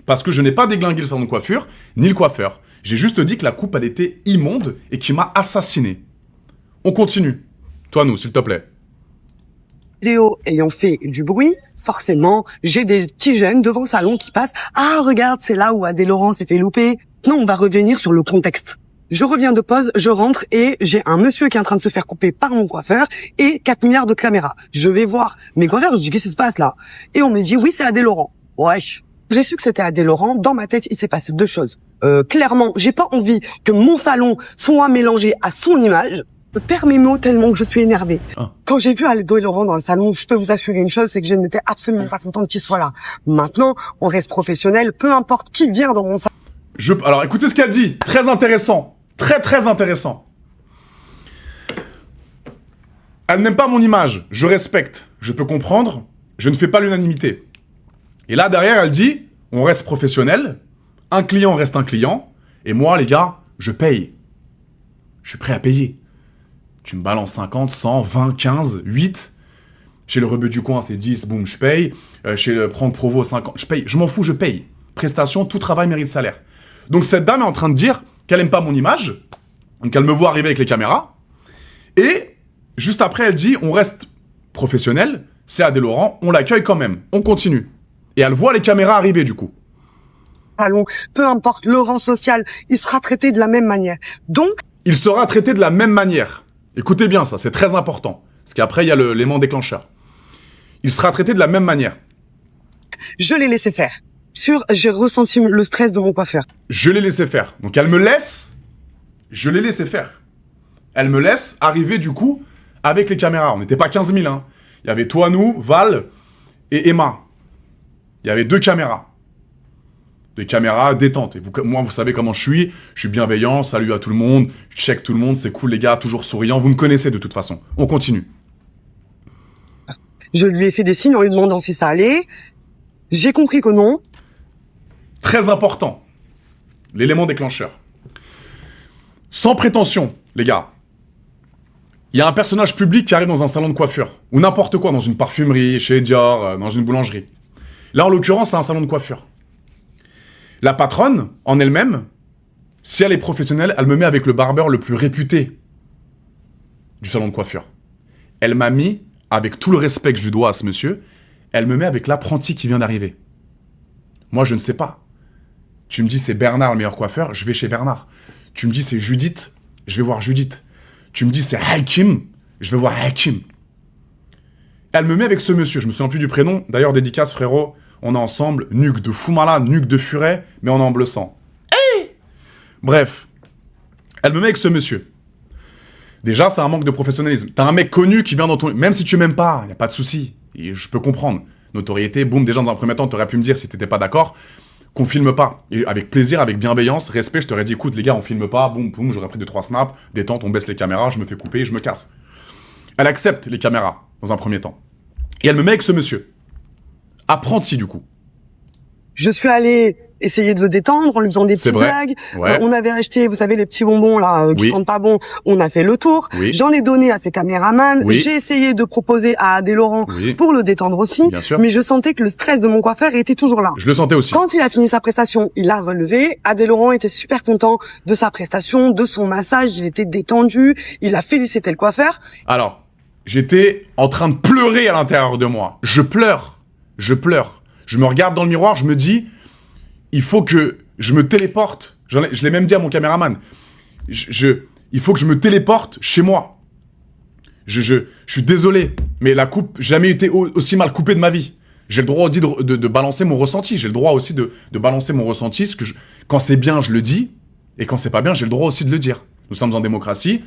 Parce que je n'ai pas déglingué le salon de coiffure, ni le coiffeur. J'ai juste dit que la coupe, elle était immonde et qu'il m'a assassiné. On continue. Toi, nous, s'il te plaît. Vidéo ayant fait du bruit, forcément, j'ai des petits jeunes devant le salon qui passent. Ah, regarde, c'est là où Adé Laurent s'est fait louper. Non, on va revenir sur le contexte. Je reviens de pause, je rentre et j'ai un monsieur qui est en train de se faire couper par mon coiffeur et 4 milliards de caméras. Je vais voir mes coiffeurs, je dis qu'est-ce qui se passe là? Et on me dit oui, c'est Adé Laurent. Wesh. J'ai su que c'était Adé Laurent. Dans ma tête, il s'est passé deux choses. Clairement, j'ai pas envie que mon salon soit mélangé à son image. Je perds mes mots tellement que je suis énervée. Ah. Quand j'ai vu Adé Laurent dans le salon, je peux vous assurer une chose, c'est que je n'étais absolument pas contente qu'il soit là. Maintenant, on reste professionnel, peu importe qui vient dans mon salon. Alors, écoutez ce qu'elle dit. Très intéressant. Très, très intéressant. Elle n'aime pas mon image. Je respecte. Je peux comprendre. Je ne fais pas l'unanimité. Et là, derrière, elle dit, on reste professionnel, un client reste un client, et moi, les gars, je paye. Je suis prêt à payer. Tu me balances 50, 100, 20, 15, 8. Chez le rebeu du coin, c'est 10, boum, je paye. Chez le Franck Provo, 50, je paye. Je m'en fous, je paye. Prestation, tout travail mérite salaire. Donc cette dame est en train de dire qu'elle aime pas mon image, donc elle me voit arriver avec les caméras, et juste après, elle dit, on reste professionnel, c'est Adé Laurent, on l'accueille quand même, on continue. Et elle voit les caméras arriver, du coup. Salon, peu importe le rang social, il sera traité de la même manière. Donc, il sera traité de la même manière. Écoutez bien ça, c'est très important. Parce qu'après, il y a l'élément déclencheur. Il sera traité de la même manière. Je l'ai laissé faire. J'ai ressenti le stress de mon coiffeur. Je l'ai laissé faire. Donc elle me laisse, je l'ai laissé faire. Elle me laisse arriver, du coup, avec les caméras. On n'était pas 15 000, hein. Il y avait toi, nous, Val et Emma. Il y avait 2 caméras. Des caméras détentes. Et moi, vous savez comment je suis bienveillant, salut à tout le monde, je check tout le monde, c'est cool les gars, toujours souriant, vous me connaissez de toute façon. On continue. Je lui ai fait des signes en lui demandant si ça allait. J'ai compris que non. Très important. L'élément déclencheur. Sans prétention, les gars. Il y a un personnage public qui arrive dans un salon de coiffure. Ou n'importe quoi, dans une parfumerie, chez Dior, dans une boulangerie. Là, en l'occurrence, c'est un salon de coiffure. La patronne, en elle-même, si elle est professionnelle, elle me met avec le barbeur le plus réputé du salon de coiffure. Elle m'a mis, avec tout le respect que je lui dois à ce monsieur, elle me met avec l'apprenti qui vient d'arriver. Moi, je ne sais pas. Tu me dis c'est Bernard le meilleur coiffeur, je vais chez Bernard. Tu me dis c'est Judith, je vais voir Judith. Tu me dis c'est Hakim, je vais voir Hakim. Elle me met avec ce monsieur, je me souviens plus du prénom. D'ailleurs, dédicace, frérot, on est ensemble. Nuque de fou malade, nuque de furet, mais on est en bleu sang. Hey, bref, elle me met avec ce monsieur. Déjà, c'est un manque de professionnalisme. T'as un mec connu qui vient dans ton... Même si tu m'aimes pas, y a pas de souci. Et je peux comprendre. Notoriété, boum, déjà dans un premier temps, t'aurais pu me dire si t'étais pas d'accord qu'on filme pas. Et avec plaisir, avec bienveillance, respect, je t'aurais dit, écoute, les gars, on filme pas, boum, boum, j'aurais pris 2-3 snaps, détente, on baisse les caméras, je me fais couper et je me casse. Elle accepte les caméras, dans un premier temps. Et elle me met avec ce monsieur. Apprenti, du coup. Je suis allée essayer de le détendre en lui faisant des petites blagues. Ouais. On avait acheté, vous savez, les petits bonbons là qui sentent pas bon. On a fait le tour. Oui. J'en ai donné à ses caméramans. Oui. J'ai essayé de proposer à Adé Laurent pour le détendre aussi. Bien sûr. Mais je sentais que le stress de mon coiffeur était toujours là. Je le sentais aussi. Quand il a fini sa prestation, il a relevé. Adé Laurent était super content de sa prestation, de son massage. Il était détendu. Il a félicité le coiffeur. Alors, j'étais en train de pleurer à l'intérieur de moi. Je pleure. Je pleure. Je me regarde dans le miroir, je me dis, il faut que je me téléporte. Je l'ai même dit à mon caméraman. Il faut que je me téléporte chez moi. Je suis désolé, mais la coupe, jamais été aussi mal coupée de ma vie. J'ai le droit aussi de balancer mon ressenti. J'ai le droit aussi de balancer mon ressenti. Quand c'est bien, je le dis. Et quand c'est pas bien, j'ai le droit aussi de le dire. Nous sommes en démocratie.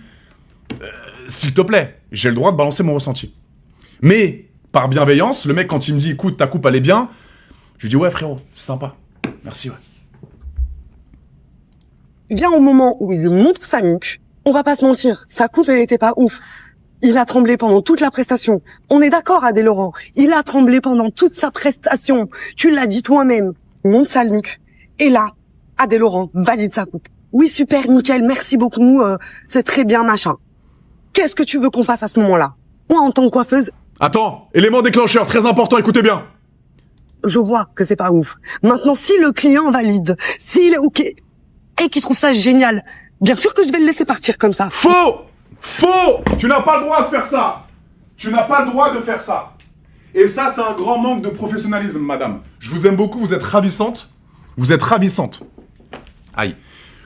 S'il te plaît, j'ai le droit de balancer mon ressenti. Mais, par bienveillance, le mec, quand il me dit, écoute, ta coupe, elle est bien, je lui dis, ouais, frérot, c'est sympa. Merci, ouais. Vient au moment où il lui montre sa nuque. On va pas se mentir, sa coupe, elle était pas ouf. Il a tremblé pendant toute la prestation. On est d'accord, Adé Laurent. Il a tremblé pendant toute sa prestation. Tu l'as dit toi-même. Il monte sa nuque. Et là, Adé Laurent valide sa coupe. Oui, super, nickel, merci beaucoup, c'est très bien, machin. Qu'est-ce que tu veux qu'on fasse à ce moment-là? Moi, en tant que coiffeuse... Attends, élément déclencheur, très important, écoutez bien. Je vois que c'est pas ouf. Maintenant, si le client valide, s'il est OK, et qu'il trouve ça génial, bien sûr que je vais le laisser partir comme ça. Faux! Faux! Tu n'as pas le droit de faire ça! Tu n'as pas le droit de faire ça! Et ça, c'est un grand manque de professionnalisme, madame. Je vous aime beaucoup, vous êtes ravissante. Vous êtes ravissante. Aïe.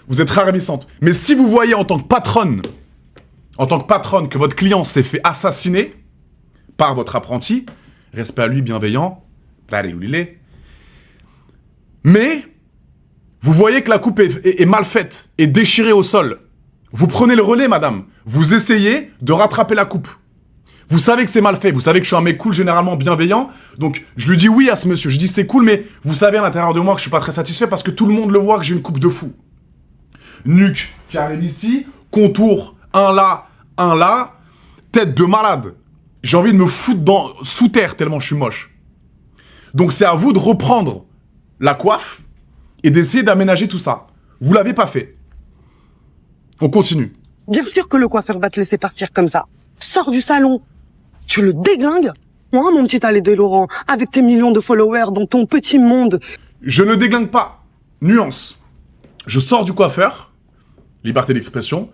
Vous êtes ravissante. Mais si vous voyez en tant que patronne, que votre client s'est fait assassiner par votre apprenti, respect à lui, bienveillant, mais vous voyez que la coupe est mal faite et déchirée au sol. Vous prenez le relais, madame. Vous essayez de rattraper la coupe. Vous savez que c'est mal fait. Vous savez que je suis un mec cool, généralement bienveillant. Donc, je lui dis oui à ce monsieur. Je dis c'est cool, mais vous savez à l'intérieur de moi que je suis pas très satisfait parce que tout le monde le voit que j'ai une coupe de fou. Nuque qui arrive ici, contour, un là, tête de malade. J'ai envie de me foutre sous terre tellement je suis moche. Donc c'est à vous de reprendre la coiffe et d'essayer d'aménager tout ça. Vous l'avez pas fait. On continue. Bien sûr que le coiffeur va te laisser partir comme ça. Sors du salon. Tu le déglingues. Moi, mon petit Adé Laurent, avec tes millions de followers dans ton petit monde. Je ne déglingue pas. Nuance. Je sors du coiffeur. Liberté d'expression.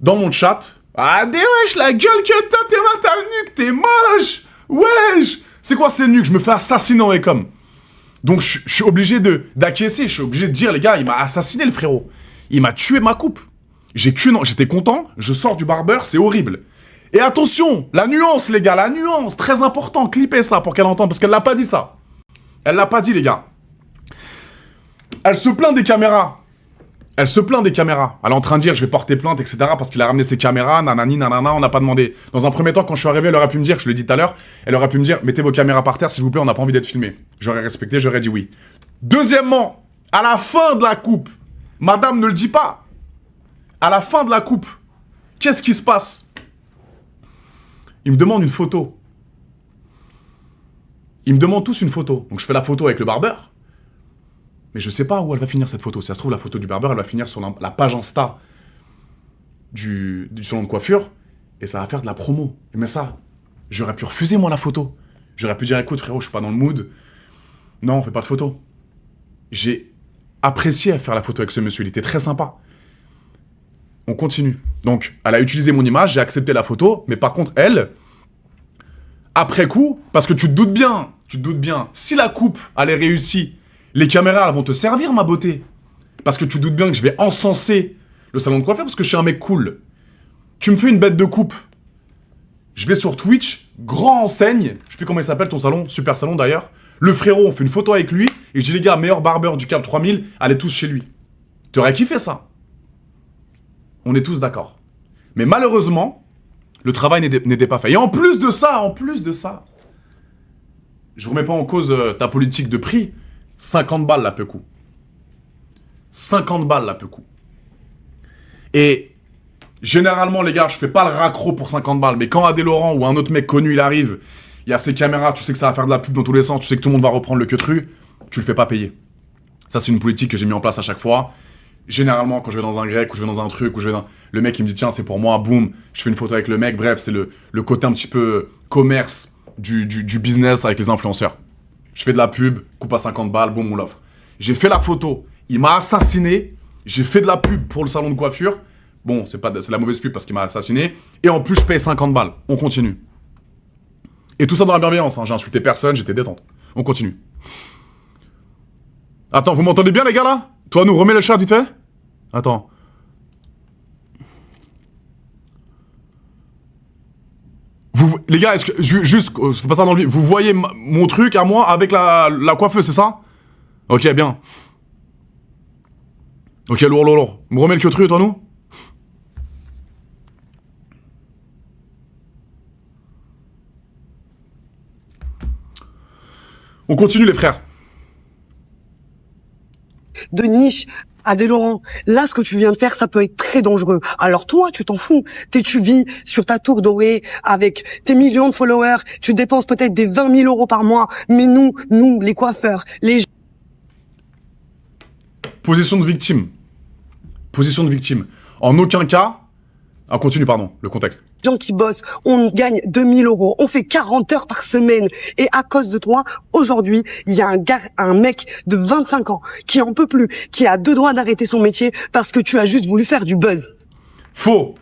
Dans mon chat. Ah, wesh, la gueule que t'as ta nuque, t'es moche. Wesh. C'est quoi cette nuque? Je me fais assassiner en Ecom. Donc je suis obligé d'acquiescer. Je suis obligé de dire, les gars, il m'a assassiné le frérot. Il m'a tué ma coupe. J'étais content. Je sors du barbeur, c'est horrible. Et attention, la nuance, les gars, la nuance. Très important, clippez ça pour qu'elle entende. Parce qu'elle l'a pas dit ça. Elle l'a pas dit, les gars. Elle se plaint des caméras. Elle se plaint des caméras. Elle est en train de dire, je vais porter plainte, etc. Parce qu'il a ramené ses caméras, nanani, nanana, on n'a pas demandé. Dans un premier temps, quand je suis arrivé, elle aurait pu me dire, je l'ai dit tout à l'heure, elle aurait pu me dire, mettez vos caméras par terre, s'il vous plaît, on n'a pas envie d'être filmé. J'aurais respecté, j'aurais dit oui. Deuxièmement, à la fin de la coupe, madame ne le dit pas. À la fin de la coupe, qu'est-ce qui se passe? Il me demande une photo. Ils me demandent tous une photo. Donc je fais la photo avec le barbeur. Mais je sais pas où elle va finir cette photo. Si ça se trouve, la photo du barbeur, elle va finir sur la page Insta du salon de coiffure. Et ça va faire de la promo. Mais ça, j'aurais pu refuser, moi, la photo. J'aurais pu dire, écoute, frérot, je suis pas dans le mood. Non, on fait pas de photo. J'ai apprécié faire la photo avec ce monsieur. Il était très sympa. On continue. Donc, elle a utilisé mon image, j'ai accepté la photo. Mais par contre, elle, après coup, parce que tu te doutes bien, si la coupe, elle est réussie, les caméras, elles vont te servir, ma beauté. Parce que tu doutes bien que je vais encenser le salon de coiffure parce que je suis un mec cool. Tu me fais une bête de coupe. Je vais sur Twitch, grand enseigne, je sais plus comment il s'appelle ton salon, super salon d'ailleurs. Le frérot, on fait une photo avec lui, et je dis les gars, meilleur barbeur du Cap 3000, allez tous chez lui. T'aurais kiffé ça. On est tous d'accord. Mais malheureusement, le travail n'était pas fait. Et en plus de ça, je remets pas en cause ta politique de prix, 50 balles la peu coup. 50 balles la peu coup. Et généralement, les gars, je fais pas le raccro pour 50 balles, mais quand Adé Laurent ou un autre mec connu, il arrive, il y a ses caméras, tu sais que ça va faire de la pub dans tous les sens, tu sais que tout le monde va reprendre le queutru, tu le fais pas payer. Ça, c'est une politique que j'ai mis en place à chaque fois. Généralement, quand je vais dans un grec, ou je vais dans un truc, ou je vais dans... Le mec, il me dit, tiens, c'est pour moi, boum, je fais une photo avec le mec. Bref, c'est le côté un petit peu commerce du business avec les influenceurs. Je fais de la pub, coupe à 50 balles, boum, on l'offre. J'ai fait la photo, il m'a assassiné, j'ai fait de la pub pour le salon de coiffure. Bon, c'est la mauvaise pub parce qu'il m'a assassiné. Et en plus, je paye 50 balles. On continue. Et tout ça dans la bienveillance, hein. J'ai insulté personne, j'étais détente. On continue. Attends, vous m'entendez bien, les gars, là? Toi, nous remets le chat, vite fait? Attends. Les gars, est-ce que... Juste, faut pas ça dans le vif. Vous voyez mon truc à moi avec la coiffeuse, c'est ça? Ok, bien. Ok, lourd. Me remets le queutru, toi, nous? On continue, les frères. De niche à des Laurent. Là, ce que tu viens de faire, ça peut être très dangereux. Alors toi, tu t'en fous. Tu vis sur ta tour dorée avec tes millions de followers. Tu dépenses peut-être des 20 000 euros par mois. Mais nous, les coiffeurs, les... Position de victime. Position de victime. En aucun cas... Ah, continue, pardon, le contexte. gens qui bossent, on gagne 2000 euros, on fait 40 heures par semaine. Et à cause de toi, aujourd'hui, il y a un mec de 25 ans qui en peut plus, qui a deux doigts d'arrêter son métier parce que tu as juste voulu faire du buzz. Faux.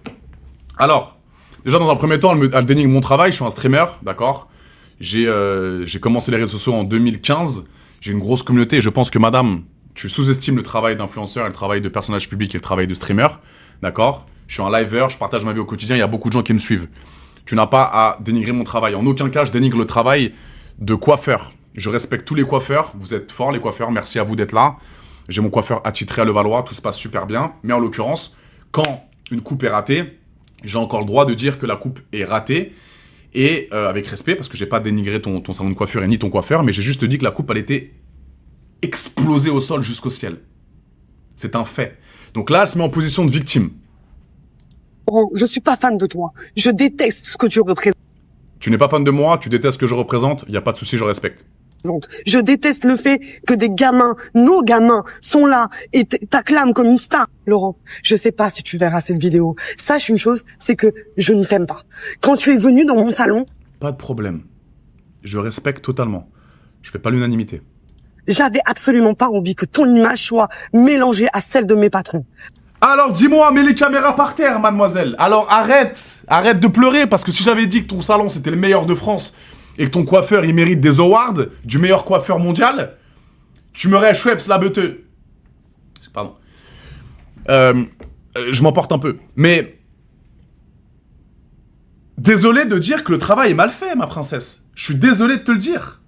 Alors, déjà dans un premier temps, elle dénigre mon travail, je suis un streamer, d'accord. J'ai commencé les réseaux sociaux en 2015, j'ai une grosse communauté et je pense que madame, tu sous-estimes le travail d'influenceur et le travail de personnage public et le travail de streamer, d'accord. Je suis un liveur, je partage ma vie au quotidien, il y a beaucoup de gens qui me suivent. Tu n'as pas à dénigrer mon travail. En aucun cas, je dénigre le travail de coiffeur. Je respecte tous les coiffeurs. Vous êtes forts, les coiffeurs. Merci à vous d'être là. J'ai mon coiffeur attitré à Levallois. Tout se passe super bien. Mais en l'occurrence, quand une coupe est ratée, j'ai encore le droit de dire que la coupe est ratée. Et avec respect, parce que j'ai pas dénigré ton salon de coiffure et ni ton coiffeur, mais j'ai juste dit que la coupe, elle était explosée au sol jusqu'au ciel. C'est un fait. Donc là, elle se met en position de victime. Je suis pas fan de toi. Je déteste ce que tu représentes. Tu n'es pas fan de moi, tu détestes ce que je représente, il n'y a pas de souci, je respecte. Je déteste le fait que des gamins, nos gamins, sont là et t'acclament comme une star. Laurent, je sais pas si tu verras cette vidéo. Sache une chose, c'est que je ne t'aime pas. Quand tu es venu dans mon salon... Pas de problème. Je respecte totalement. Je fais pas l'unanimité. J'avais absolument pas envie que ton image soit mélangée à celle de mes patrons. Alors dis-moi, mets les caméras par terre, mademoiselle. Alors arrête de pleurer, parce que si j'avais dit que ton salon c'était le meilleur de France et que ton coiffeur il mérite des awards du meilleur coiffeur mondial, tu m'aurais Schweppes la beuteux. Pardon. Je m'emporte un peu. Mais désolé de dire que le travail est mal fait, ma princesse. Je suis désolé de te le dire.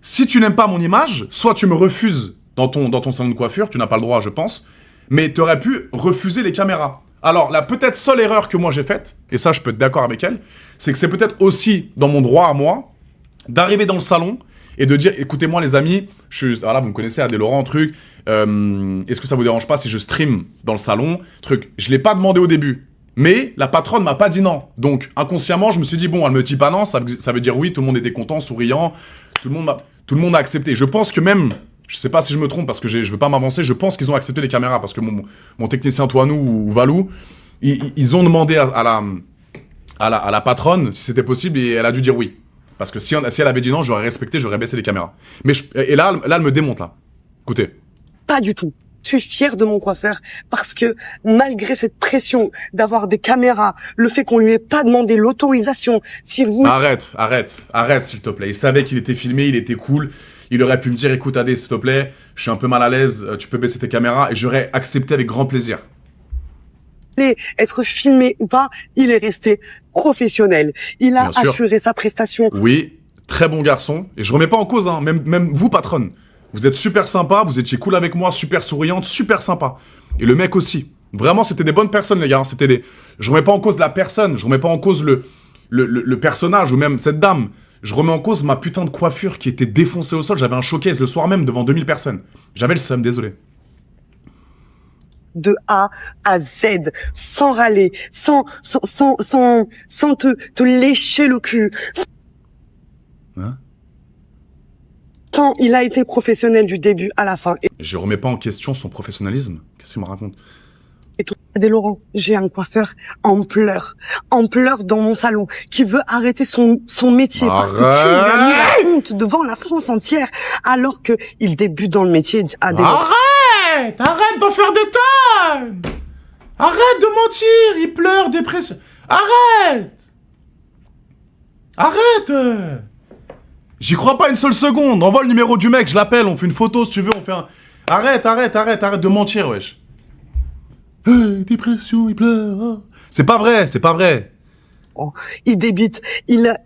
Si tu n'aimes pas mon image, soit tu me refuses dans ton salon de coiffure, tu n'as pas le droit, je pense, mais tu aurais pu refuser les caméras. Alors, la peut-être seule erreur que moi j'ai faite, et ça je peux être d'accord avec elle, c'est que c'est peut-être aussi dans mon droit à moi, d'arriver dans le salon et de dire, écoutez-moi les amis, voilà, vous me connaissez, Adé Laurent, truc, est-ce que ça vous dérange pas si je stream dans le salon, truc. Je l'ai pas demandé au début, mais la patronne m'a pas dit non. Donc, inconsciemment, je me suis dit, bon, elle me dit pas non, ça veut dire oui, tout le monde était content, souriant, tout le monde a accepté. Je pense que même... Je sais pas si je me trompe parce que je veux pas m'avancer, je pense qu'ils ont accepté les caméras parce que mon technicien Toinou ou Valou, ils ont demandé à la patronne si c'était possible et elle a dû dire oui. Parce que si elle avait dit non, j'aurais respecté, j'aurais baissé les caméras. Et là, elle me démonte là. Écoutez. Pas du tout. Je suis fière de mon coiffeur parce que malgré cette pression d'avoir des caméras, le fait qu'on lui ait pas demandé l'autorisation, si vous... Arrête s'il te plaît. Il savait qu'il était filmé, il était cool. Il aurait pu me dire, écoute Adé, s'il te plaît, je suis un peu mal à l'aise, tu peux baisser tes caméras, et j'aurais accepté avec grand plaisir. être filmé ou pas, il est resté professionnel. Il a Bien sûr. assuré sa prestation. Oui, très bon garçon. Et je remets pas en cause, hein, même vous, patronne. Vous êtes super sympa, vous étiez cool avec moi, super souriante, super sympa. Et le mec aussi. Vraiment, c'était des bonnes personnes, les gars. Hein. C'était des... Je remets pas en cause la personne, je remets pas en cause le personnage ou même cette dame. Je remets en cause ma putain de coiffure qui était défoncée au sol. J'avais un showcase le soir même devant 2000 personnes. J'avais le seum, désolé. De A à Z, sans râler, sans te lécher le cul. Hein? Il a été professionnel du début à la fin. Je remets pas en question son professionnalisme. Qu'est-ce qu'il me raconte? Et toi, Adé Laurent, j'ai un coiffeur en pleurs dans mon salon, qui veut arrêter son métier parce que tu l'as mis à honte devant la France entière, alors que il débute dans le métier. Adé Laurent. Arrête d'en faire des tonnes. Arrête de mentir, il pleure, dépression. Arrête. J'y crois pas une seule seconde. Envoie le numéro du mec, je l'appelle, on fait une photo si tu veux, on fait un... Arrête de mentir, wesh. Dépression, il pleure. Oh. C'est pas vrai. Oh, il débute, il a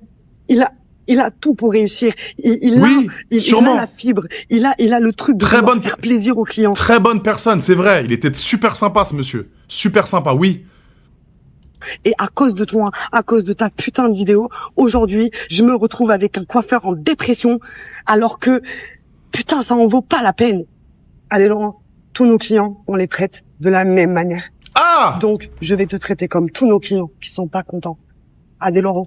tout pour réussir. Il sûrement. a la fibre. Il a le truc de vouloir faire plaisir aux clients. Très bonne personne, c'est vrai. Il était super sympa, ce monsieur. Super sympa, oui. Et à cause de toi, à cause de ta putain de vidéo, aujourd'hui, je me retrouve avec un coiffeur en dépression, alors que, putain, ça en vaut pas la peine. Allez, Laurent, tous nos clients, on les traite de la même manière. Ah! Donc, je vais te traiter comme tous nos clients qui sont pas contents. Adé Laurent.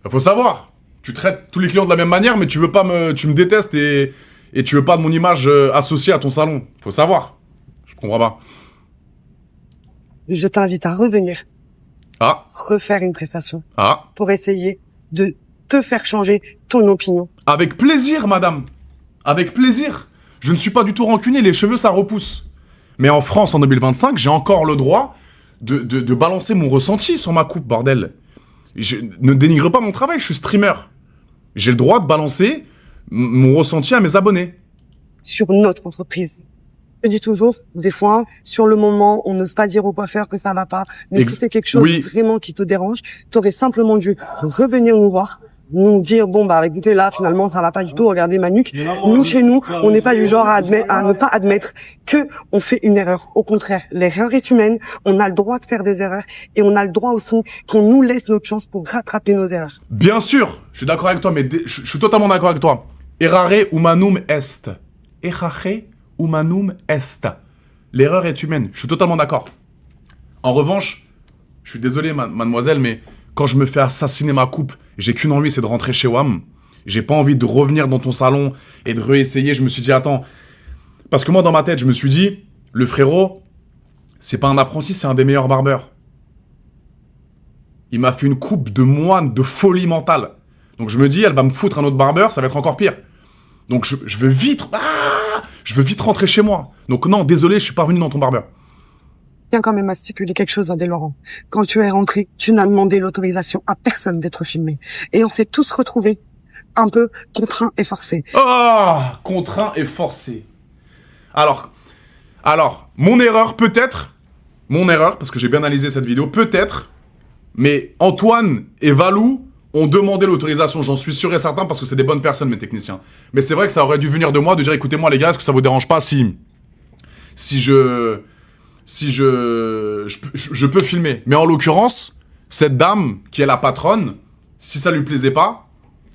Faut savoir, tu traites tous les clients de la même manière, mais tu me détestes et tu veux pas de mon image associée à ton salon. Faut savoir. Je comprends pas. Je t'invite à revenir. Ah. Refaire une prestation. Ah. Pour essayer de te faire changer ton opinion. Avec plaisir, madame. Avec plaisir. Je ne suis pas du tout rancunier, les cheveux, ça repousse. Mais en France, en 2025, j'ai encore le droit de balancer mon ressenti sur ma coupe, bordel. Ne dénigre pas mon travail, je suis streamer. J'ai le droit de balancer mon ressenti à mes abonnés. Sur notre entreprise. Je dis toujours, des fois, sur le moment, on n'ose pas dire au coiffeur que ça va pas. Mais si c'est quelque chose vraiment qui te dérange, t'aurais simplement dû revenir nous voir, nous dire, bon, bah, écoutez, là, finalement, ça va pas du tout, regardez ma nuque. Nous, chez nous, on n'est pas du genre à ne pas admettre que on fait une erreur. Au contraire, l'erreur est humaine, on a le droit de faire des erreurs, et on a le droit aussi qu'on nous laisse notre chance pour rattraper nos erreurs. Bien sûr, je suis d'accord avec toi, mais je suis totalement d'accord avec toi. Errare humanum est. Errare humanum est. L'erreur est humaine, je suis totalement d'accord. En revanche, je suis désolé, mademoiselle, mais quand je me fais assassiner ma coupe, j'ai qu'une envie, c'est de rentrer chez WAM. J'ai pas envie de revenir dans ton salon et de réessayer. Je me suis dit, attends. Parce que moi, dans ma tête, je me suis dit, le frérot, c'est pas un apprenti, c'est un des meilleurs barbeurs. Il m'a fait une coupe de moine de folie mentale. Donc je me dis, elle va me foutre un autre barbeur, ça va être encore pire. Donc je veux vite... je veux vite rentrer chez moi. Donc non, désolé, je suis pas venu dans ton barbeur. Je tiens quand même à stipuler quelque chose, Adé Laurent. Quand tu es rentré, tu n'as demandé l'autorisation à personne d'être filmé. Et on s'est tous retrouvés un peu contraints et forcés. Ah, contraints et forcés. Alors, mon erreur peut-être, parce que j'ai bien analysé cette vidéo, peut-être, mais Antoine et Valou ont demandé l'autorisation, j'en suis sûr et certain, parce que c'est des bonnes personnes, mes techniciens. Mais c'est vrai que ça aurait dû venir de moi, de dire, écoutez-moi les gars, est-ce que ça vous dérange pas si je peux filmer. Mais en l'occurrence, cette dame, qui est la patronne, si ça lui plaisait pas,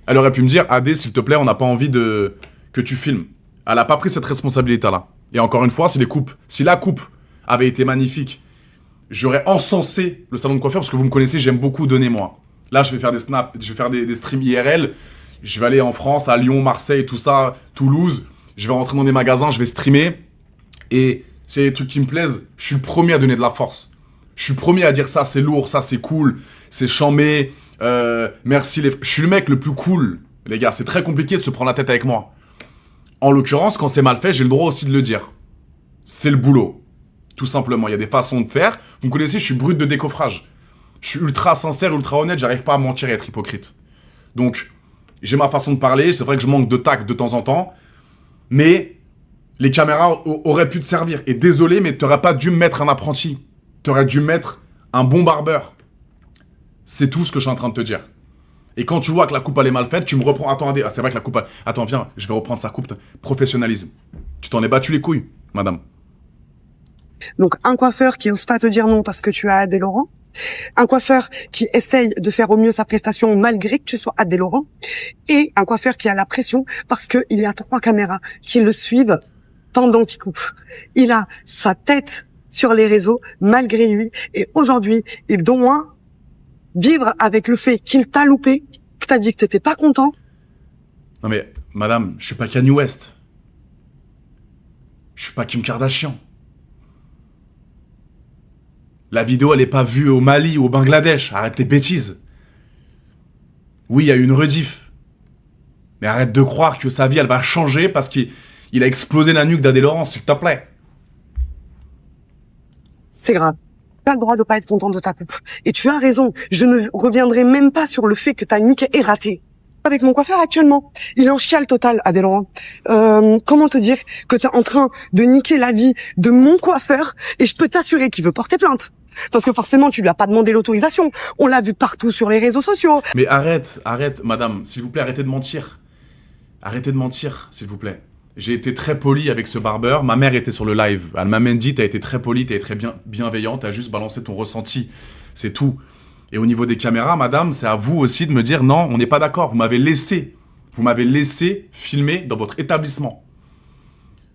elle aurait pu me dire, Adé, s'il te plaît, on n'a pas envie que tu filmes. Elle a pas pris cette responsabilité-là. Et encore une fois, si la coupe avait été magnifique, j'aurais encensé le salon de coiffure, parce que vous me connaissez, j'aime beaucoup donner, moi. Là, je vais faire des snaps, je vais faire des streams IRL, je vais aller en France, à Lyon, Marseille, tout ça, Toulouse, je vais rentrer dans des magasins, je vais streamer, et s'il y a des trucs qui me plaisent, je suis le premier à donner de la force. Je suis le premier à dire ça, c'est lourd, ça, c'est cool, c'est chambé, merci les... Je suis le mec le plus cool, les gars, c'est très compliqué de se prendre la tête avec moi. En l'occurrence, quand c'est mal fait, j'ai le droit aussi de le dire. C'est le boulot. Tout simplement, il y a des façons de faire. Vous me connaissez, je suis brut de décoffrage. Je suis ultra sincère, ultra honnête, j'arrive pas à mentir et être hypocrite. Donc, j'ai ma façon de parler, c'est vrai que je manque de tact de temps en temps, mais les caméras auraient pu te servir. Et désolé, mais t'aurais pas dû me mettre un apprenti. T'aurais dû mettre un bon barbeur. C'est tout ce que je suis en train de te dire. Et quand tu vois que la coupe elle est mal faite, tu me reprends. Attendez, c'est vrai que la coupe. Attends, viens, je vais reprendre sa coupe. Professionnalisme. Tu t'en es battu les couilles, madame. Donc, un coiffeur qui ose pas te dire non parce que tu as Adé Laurent. Un coiffeur qui essaye de faire au mieux sa prestation malgré que tu sois Adé Laurent. Et un coiffeur qui a la pression parce qu'il y a 3 caméras qui le suivent pendant qu'il coupe. Il a sa tête sur les réseaux malgré lui. Et aujourd'hui, il doit vivre avec le fait qu'il t'a loupé, que t'as dit que t'étais pas content. Non mais, madame, je suis pas Kanye West. Je suis pas Kim Kardashian. La vidéo, elle est pas vue au Mali ou au Bangladesh. Arrête tes bêtises. Oui, il y a eu une rediff. Mais arrête de croire que sa vie, elle va changer parce qu'il a explosé la nuque d'Adé Laurent, s'il te plaît. C'est grave. Tu as le droit de pas être content de ta coupe. Et tu as raison. Je ne reviendrai même pas sur le fait que ta nuque est ratée. Avec mon coiffeur actuellement, il est en chiale total, Adé Laurent. Comment te dire que tu es en train de niquer la vie de mon coiffeur et je peux t'assurer qu'il veut porter plainte. Parce que forcément, tu lui as pas demandé l'autorisation. On l'a vu partout sur les réseaux sociaux. Mais arrête, madame, s'il vous plaît, arrêtez de mentir. Arrêtez de mentir, s'il vous plaît. J'ai été très poli avec ce barbeur. Ma mère était sur le live. Elle m'a même dit, t'as été très poli, t'as été très bienveillante, t'as juste balancé ton ressenti. C'est tout. Et au niveau des caméras, madame, c'est à vous aussi de me dire non, on n'est pas d'accord. Vous m'avez laissé filmer dans votre établissement.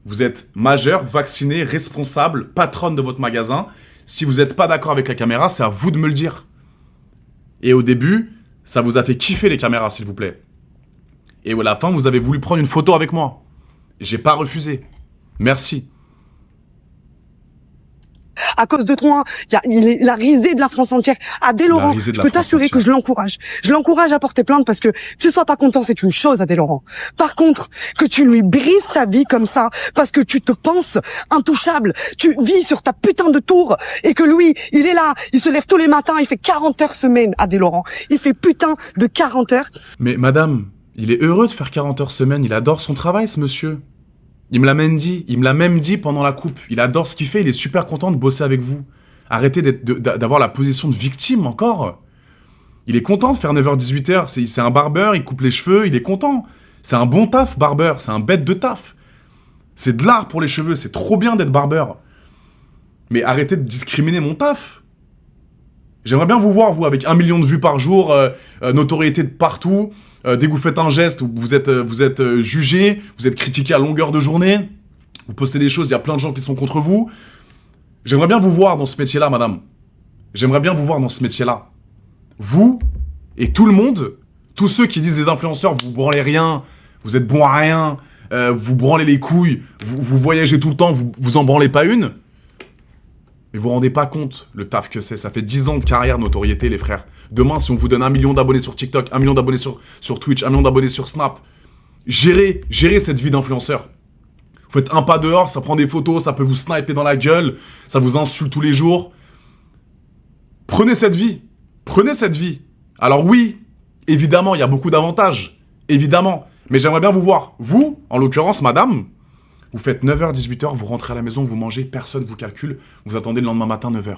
Vous êtes majeur, vacciné, responsable, patronne de votre magasin. Si vous n'êtes pas d'accord avec la caméra, c'est à vous de me le dire. Et au début, ça vous a fait kiffer les caméras, s'il vous plaît. Et à la fin, vous avez voulu prendre une photo avec moi. J'ai pas refusé. Merci. À cause de toi, il a risé de la France entière. Adé Laurent, je peux t'assurer que je l'encourage. Je l'encourage à porter plainte parce que que tu sois pas content, c'est une chose, Adé Laurent. Par contre, que tu lui brises sa vie comme ça, parce que tu te penses intouchable, tu vis sur ta putain de tour, et que lui, il est là, il se lève tous les matins, il fait 40 heures semaine, Adé Laurent. Il fait putain de 40 heures. Mais madame, il est heureux de faire 40 heures semaine, il adore son travail, ce monsieur. Il me l'a même dit pendant la coupe. Il adore ce qu'il fait, il est super content de bosser avec vous. Arrêtez d'avoir la position de victime encore. Il est content de faire 9h-18h, c'est un barbeur, il coupe les cheveux, il est content. C'est un bon taf, barbeur, c'est un bête de taf. C'est de l'art pour les cheveux, c'est trop bien d'être barbeur. Mais arrêtez de discriminer mon taf. J'aimerais bien vous voir, vous, avec 1 million de vues par jour, notoriété de partout. Dès que vous faites un geste, vous êtes jugé, vous êtes critiqué à longueur de journée, vous postez des choses, il y a plein de gens qui sont contre vous. J'aimerais bien vous voir dans ce métier-là, madame. J'aimerais bien vous voir dans ce métier-là. Vous et tout le monde, tous ceux qui disent les influenceurs, vous branlez rien, vous êtes bon à rien, vous branlez les couilles, vous voyagez tout le temps, vous en branlez pas une. Mais vous vous rendez pas compte le taf que c'est. Ça fait 10 ans de carrière, notoriété, les frères. Demain, si on vous donne 1 million d'abonnés sur TikTok, 1 million d'abonnés sur Twitch, 1 million d'abonnés sur Snap, gérez cette vie d'influenceur. Vous faites un pas dehors, ça prend des photos, ça peut vous sniper dans la gueule, ça vous insulte tous les jours. Prenez cette vie. Prenez cette vie. Alors oui, évidemment, il y a beaucoup d'avantages. Évidemment. Mais j'aimerais bien vous voir. Vous, en l'occurrence, madame, vous faites 9h, 18h, vous rentrez à la maison, vous mangez, personne vous calcule, vous attendez le lendemain matin 9h.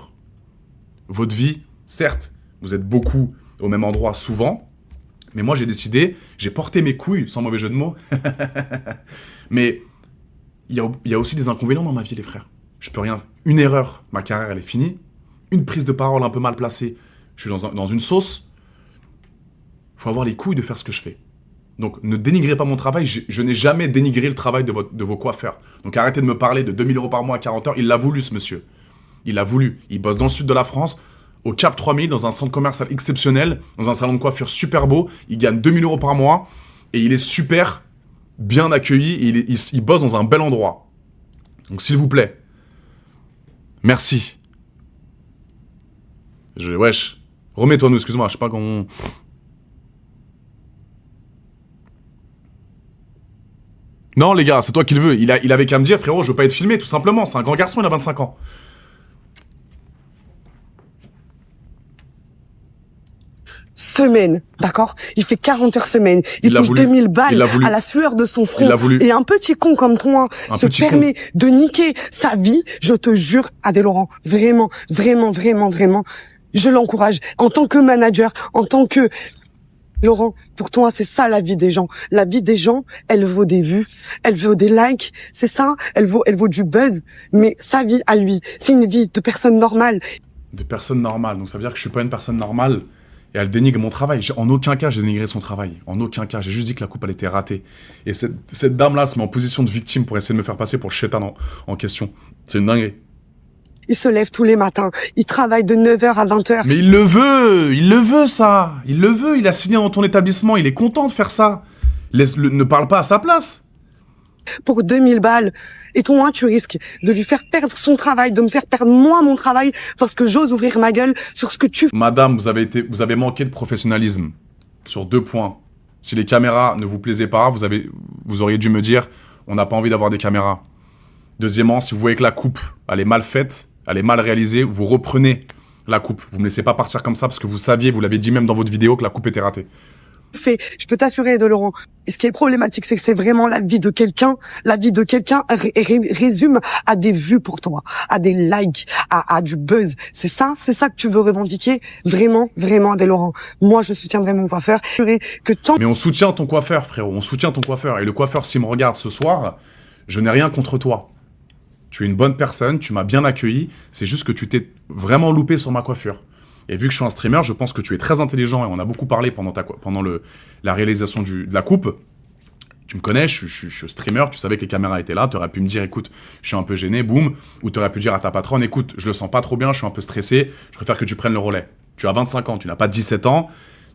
Votre vie, certes, vous êtes beaucoup au même endroit souvent, mais moi j'ai décidé, j'ai porté mes couilles, sans mauvais jeu de mots, mais il y a aussi des inconvénients dans ma vie, les frères. Je peux rien. Une erreur, ma carrière elle est finie. Une prise de parole un peu mal placée, je suis dans une sauce. Faut avoir les couilles de faire ce que je fais. Donc, ne dénigrez pas mon travail. Je n'ai jamais dénigré le travail de vos coiffeurs. Donc, arrêtez de me parler de 2000 € par mois à 40 heures. Il l'a voulu, ce monsieur. Il l'a voulu. Il bosse dans le sud de la France, au Cap 3000, dans un centre commercial exceptionnel, dans un salon de coiffure super beau. Il gagne 2000 € par mois. Et il est super bien accueilli. Et il bosse dans un bel endroit. Donc, s'il vous plaît. Merci. Wesh. Remets-toi, nous, excuse-moi. Je sais pas comment... Non, les gars, c'est toi qui le veux. Il avait qu'à me dire, frérot, je veux pas être filmé, tout simplement. C'est un grand garçon, il a 25 ans. Semaine, d'accord? Il fait 40 heures semaine. Il touche 2000 balles à la sueur de son front. Et un petit con comme toi se permet de niquer sa vie. Je te jure, Adé Laurent, vraiment, vraiment, vraiment, vraiment, Je l'encourage en tant que manager, en tant que... Laurent, pour toi, c'est ça la vie des gens. La vie des gens, elle vaut des vues, elle vaut des likes, c'est ça, elle vaut du buzz. Mais sa vie à lui, c'est une vie de personne normale. De personne normale, donc ça veut dire que je suis pas une personne normale et elle dénigre mon travail. En aucun cas, j'ai dénigré son travail. En aucun cas, j'ai juste dit que la coupe, elle était ratée. Et cette dame-là se met en position de victime pour essayer de me faire passer pour le chétan en question. C'est une dinguerie. Il se lève tous les matins, il travaille de 9h à 20h. Mais il le veut ça, il le veut, il a signé dans ton établissement, il est content de faire ça. Ne parle pas à sa place. Pour 2000 balles. Et toi, tu risques de lui faire perdre son travail, de me faire perdre moi mon travail, parce que j'ose ouvrir ma gueule sur ce que tu fais. Madame, vous avez manqué de professionnalisme sur 2 points. Si les caméras ne vous plaisaient pas, vous auriez dû me dire, on n'a pas envie d'avoir des caméras. Deuxièmement, si vous voyez que la coupe, elle est mal faite, elle est mal réalisée, vous reprenez la coupe. Vous me laissez pas partir comme ça parce que vous saviez, vous l'avez dit même dans votre vidéo, que la coupe était ratée. Je peux t'assurer de Laurent. Et ce qui est problématique, c'est que c'est vraiment la vie de quelqu'un. La vie de quelqu'un résume à des vues pour toi, à des likes, à du buzz. C'est ça que tu veux revendiquer. Vraiment, vraiment, des Laurent. Moi, je soutiendrai mon coiffeur. Mais on soutient ton coiffeur, frérot. On soutient ton coiffeur. Et le coiffeur, s'il me regarde ce soir, je n'ai rien contre toi. Tu es une bonne personne, tu m'as bien accueilli. C'est juste que tu t'es vraiment loupé sur ma coiffure. Et vu que je suis un streamer, je pense que tu es très intelligent et on a beaucoup parlé pendant la réalisation de la coupe. Tu me connais, je suis streamer, tu savais que les caméras étaient là, tu aurais pu me dire, écoute, je suis un peu gêné, boum. Ou tu aurais pu dire à ta patronne, écoute, je le sens pas trop bien, je suis un peu stressé, je préfère que tu prennes le relais. Tu as 25 ans, tu n'as pas 17 ans,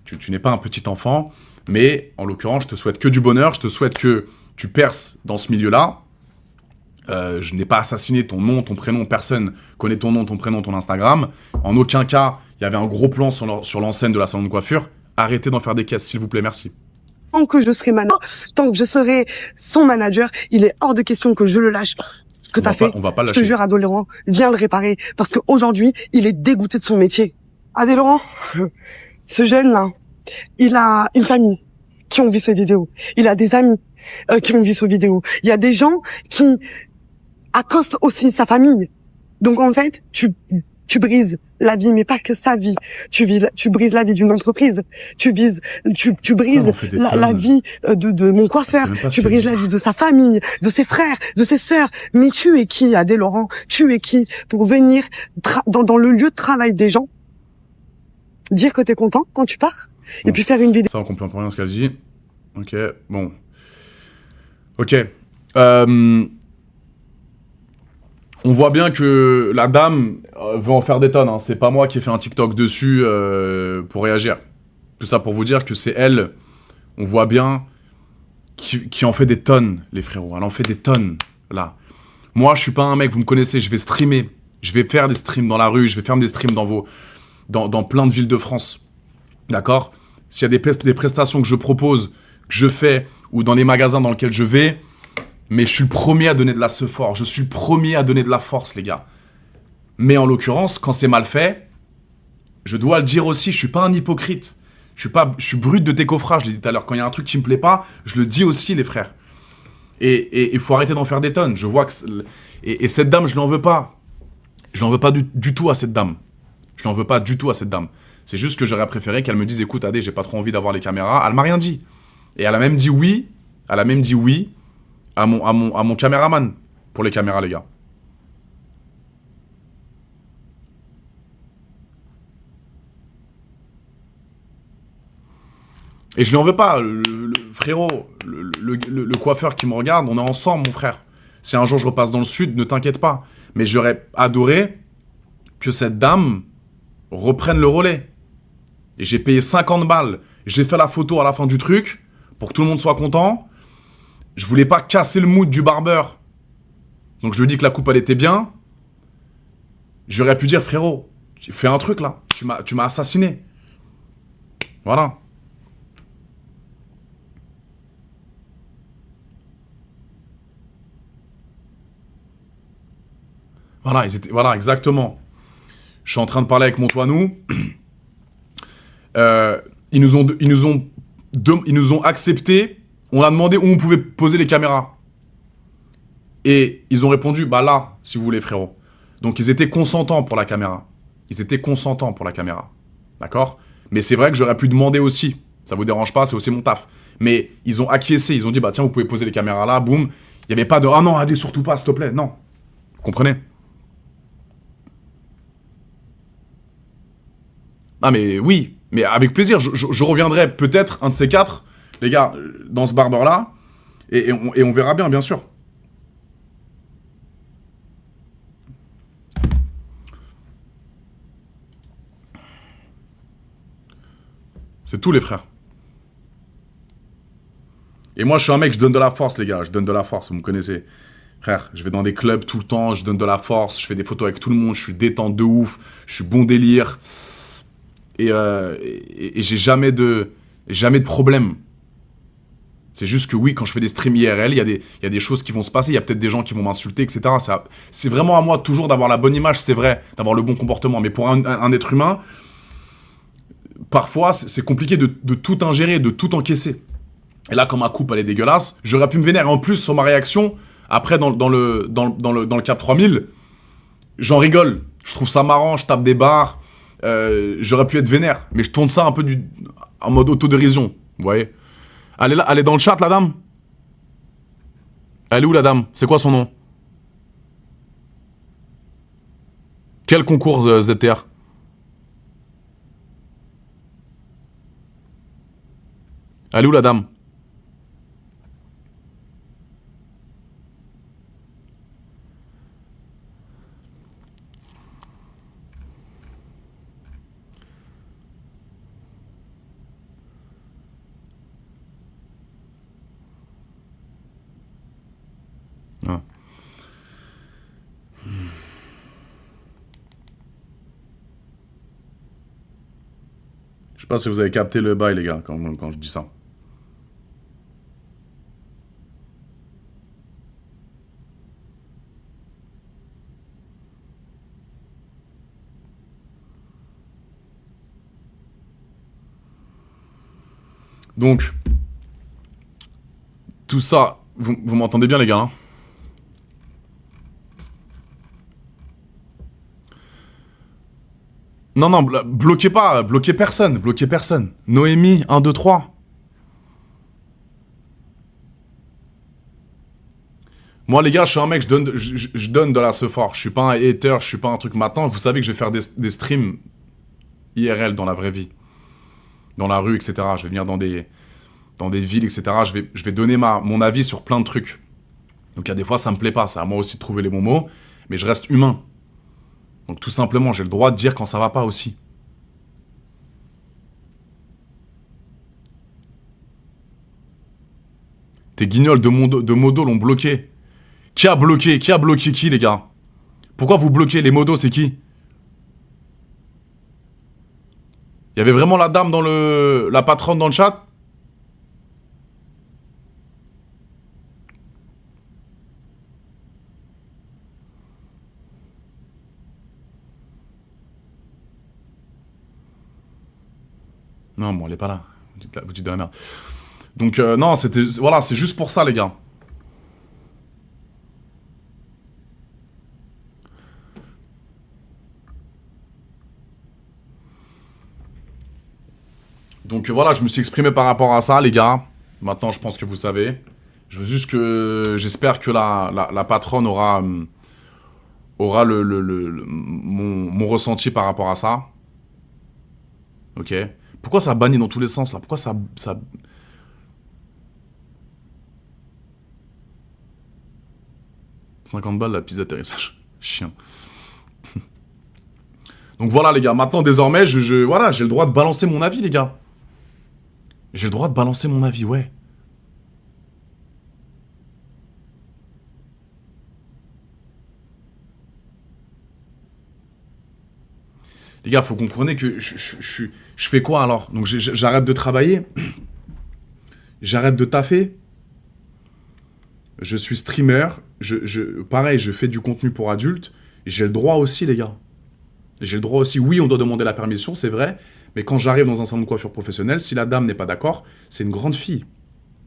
tu n'es pas un petit enfant, mais en l'occurrence, je te souhaite que du bonheur, je te souhaite que tu perces dans ce milieu-là. Je n'ai pas assassiné ton nom, ton prénom, personne connaît ton nom, ton prénom, ton Instagram. En aucun cas, il y avait un gros plan sur l'enseigne de la salon de coiffure. Arrêtez d'en faire des caisses, s'il vous plaît, merci. Tant que je serai tant que je serai son manager, il est hors de question que je le lâche. Ce que t'as fait, on va pas le je lâcher. te jure, Adé Laurent, viens le réparer. Parce qu'aujourd'hui, il est dégoûté de son métier. Adé Laurent, ce jeune-là, il a une famille qui ont vu ces vidéos. Il a des amis qui ont vu ces vidéos. Il y a des gens qui accostent aussi sa famille. Donc en fait, tu brises la vie, mais pas que sa vie. Tu brises la vie d'une entreprise. Tu brises la vie de mon coiffeur. Tu brises la vie de sa famille, de ses frères, de ses sœurs. Mais tu es qui, Adé Laurent? Tu es qui pour venir dans le lieu de travail des gens, dire que t'es content quand tu pars, et puis faire une vidéo. Ça, on comprend pas rien ce qu'elle dit. Ok, bon. Ok. On voit bien que la dame veut en faire des tonnes. Hein. C'est pas moi qui ai fait un TikTok dessus pour réagir. Tout ça pour vous dire que c'est elle, on voit bien, qui en fait des tonnes, les frérots. Elle en fait des tonnes, là. Moi, je suis pas un mec, vous me connaissez, je vais streamer. Je vais faire des streams dans la rue, je vais faire des streams dans plein de villes de France. D'accord? S'il y a des prestations que je propose, que je fais, ou dans les magasins dans lesquels je vais... Mais je suis le premier à donner de la sephore. Je suis le premier à donner de la force, les gars. Mais en l'occurrence, quand c'est mal fait, je dois le dire aussi, je suis pas un hypocrite. Je suis brut de décoffrage, je l'ai dit tout à l'heure. Quand il y a un truc qui me plaît pas, je le dis aussi, les frères. Et il faut arrêter d'en faire des tonnes. Je vois que... Et cette dame, je l'en veux pas. Je l'en veux pas du tout à cette dame. Je l'en veux pas du tout à cette dame. C'est juste que j'aurais préféré qu'elle me dise, écoute, Adé, j'ai pas trop envie d'avoir les caméras. Elle m'a rien dit. Et elle a même dit oui. Elle a même dit oui. À mon caméraman, pour les caméras, les gars. Et je lui en veux pas, frérot, le coiffeur qui me regarde, on est ensemble, mon frère. Si un jour je repasse dans le sud, ne t'inquiète pas. Mais j'aurais adoré que cette dame reprenne le relais. Et j'ai payé 50 balles. J'ai fait la photo à la fin du truc, pour que tout le monde soit content. Je voulais pas casser le mood du barbeur. Donc je lui ai dit que la coupe, elle était bien. J'aurais pu dire, frérot, fais un truc là. Tu m'as assassiné. Voilà. Voilà, exactement. Je suis en train de parler avec mon Toinou. Ils nous ont accepté. On a demandé où on pouvait poser les caméras. Et ils ont répondu, bah là, si vous voulez, frérot. Donc ils étaient consentants pour la caméra. Ils étaient consentants pour la caméra. D'accord? Mais c'est vrai que j'aurais pu demander aussi. Ça vous dérange pas, c'est aussi mon taf. Mais ils ont acquiescé, ils ont dit, bah tiens, vous pouvez poser les caméras là, boum. Il n'y avait pas de, ah non, Adé, surtout pas, s'il te plaît. Non. Vous comprenez? Ah mais oui, mais avec plaisir. Je reviendrai peut-être, un de ces quatre, les gars, dans ce barbeur-là, et on verra bien sûr. C'est tout, les frères. Et moi, je suis un mec, je donne de la force, les gars. Je donne de la force, vous me connaissez. Frère, je vais dans des clubs tout le temps, je donne de la force, je fais des photos avec tout le monde, je suis détente de ouf, je suis bon délire. Et j'ai jamais de problème. C'est juste que oui, quand je fais des streams IRL, il y a des choses qui vont se passer, il y a peut-être des gens qui vont m'insulter, etc. C'est vraiment à moi toujours d'avoir la bonne image, c'est vrai, d'avoir le bon comportement. Mais pour un être humain, parfois, c'est compliqué de tout ingérer, de tout encaisser. Et là, quand ma coupe, elle est dégueulasse, j'aurais pu me vénérer. En plus, sur ma réaction, après, dans le cap 3000, j'en rigole. Je trouve ça marrant, je tape des barres. J'aurais pu être vénère. Mais je tourne ça un peu en mode autodérision. Vous voyez? Elle est dans le chat, la dame? Elle est où, la dame? C'est quoi son nom? Quel concours ZTR? Elle est où, la dame? Ah. Je sais pas si vous avez capté le bail, les gars, quand je dis ça. Donc, tout ça, vous m'entendez bien, les gars, hein? Non, non, bloquez pas, bloquez personne. Noémie, 1, 2, 3. Moi, les gars, je suis un mec, je donne de la sephore. Je suis pas un hater, je suis pas un truc. Maintenant, vous savez que je vais faire des streams IRL dans la vraie vie. Dans la rue, etc. Je vais venir dans des villes, etc. Je vais donner mon avis sur plein de trucs. Donc, il y a des fois, ça me plaît pas. C'est à moi aussi de trouver les bons mots. Mais je reste humain. Donc, tout simplement, j'ai le droit de dire quand ça va pas aussi. Tes guignols de modos l'ont bloqué. Qui a bloqué qui, les gars? Pourquoi vous bloquez les modos, c'est qui? Il y avait vraiment la dame la patronne dans le chat? Non, bon, elle est pas là. Vous dites de la merde. Donc, non, voilà, c'est juste pour ça, les gars. Donc, voilà, je me suis exprimé par rapport à ça, les gars. Maintenant, je pense que vous savez. J'espère que la patronne aura mon ressenti par rapport à ça. Ok. Pourquoi ça bannit dans tous les sens, là? Pourquoi ça... 50 balles la piste d'atterrissage. Chien. Donc voilà, les gars. Maintenant, désormais, voilà, j'ai le droit de balancer mon avis, les gars. J'ai le droit de balancer mon avis, ouais. Les gars, faut comprendre que je fais quoi alors? Donc j'arrête de travailler? J'arrête de taffer? Je suis streamer, pareil, je fais du contenu pour adultes, j'ai le droit aussi, les gars. J'ai le droit aussi, oui, on doit demander la permission, c'est vrai, mais quand j'arrive dans un salon de coiffure professionnel, si la dame n'est pas d'accord, c'est une grande fille.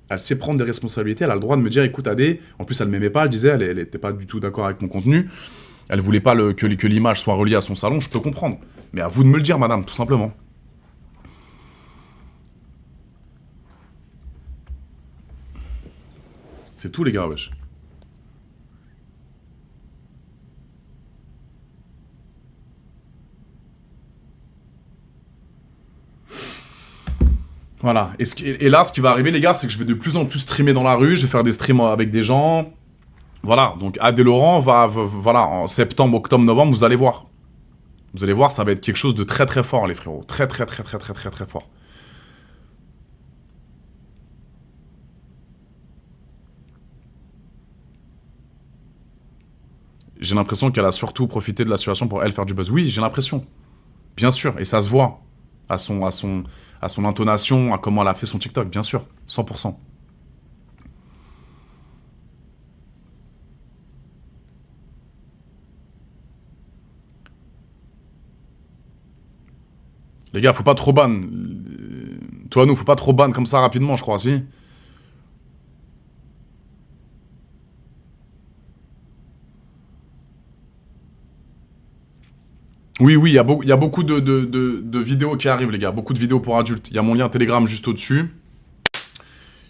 Elle sait prendre des responsabilités, elle a le droit de me dire, écoute, Adé, en plus elle m'aimait pas, elle disait, elle était pas du tout d'accord avec mon contenu, elle voulait pas que l'image soit reliée à son salon, je peux comprendre. Mais à vous de me le dire, madame, tout simplement. C'est tout, les gars, wesh. Voilà. Et là, ce qui va arriver, les gars, c'est que je vais de plus en plus streamer dans la rue. Je vais faire des streams avec des gens. Voilà. Donc, Adé Laurent voilà, en septembre, octobre, novembre, vous allez voir. Vous allez voir, ça va être quelque chose de très très fort, les frérots. Très très très très très très très fort. J'ai l'impression qu'elle a surtout profité de la situation pour elle faire du buzz. Oui, j'ai l'impression. Bien sûr. Et ça se voit. À son intonation, à comment elle a fait son TikTok, bien sûr. 100%. Les gars, faut pas trop ban. Toi, nous, faut pas trop ban comme ça rapidement, je crois, si. Oui, oui, il y a beaucoup de vidéos qui arrivent, les gars. Beaucoup de vidéos pour adultes. Il y a mon lien Telegram juste au-dessus.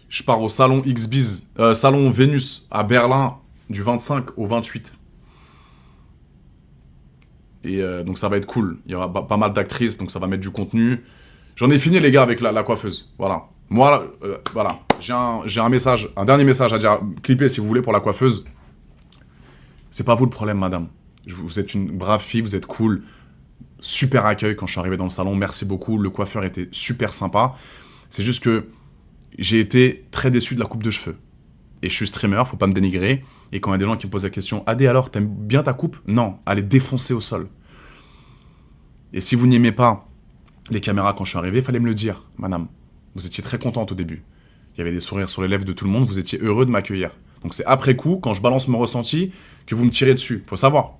Je pars au salon XBiz, salon Vénus à Berlin du 25 au 28. Et donc ça va être cool. Il y aura pas mal d'actrices, donc ça va mettre du contenu. J'en ai fini, les gars, avec la coiffeuse. Voilà. Moi, voilà. J'ai un message, un dernier message à dire. Clippez si vous voulez pour la coiffeuse. C'est pas vous le problème, madame. Vous êtes une brave fille, vous êtes cool. Super accueil quand je suis arrivé dans le salon. Merci beaucoup. Le coiffeur était super sympa. C'est juste que j'ai été très déçu de la coupe de cheveux. Et je suis streamer, faut pas me dénigrer. Et quand il y a des gens qui me posent la question, Adé, alors, t'aimes bien ta coupe? Non, allez défoncer au sol. Et si vous n'aimez pas les caméras quand je suis arrivé, il fallait me le dire, madame. Vous étiez très contente au début. Il y avait des sourires sur les lèvres de tout le monde, vous étiez heureux de m'accueillir. Donc c'est après coup, quand je balance mon ressenti, que vous me tirez dessus. Faut savoir.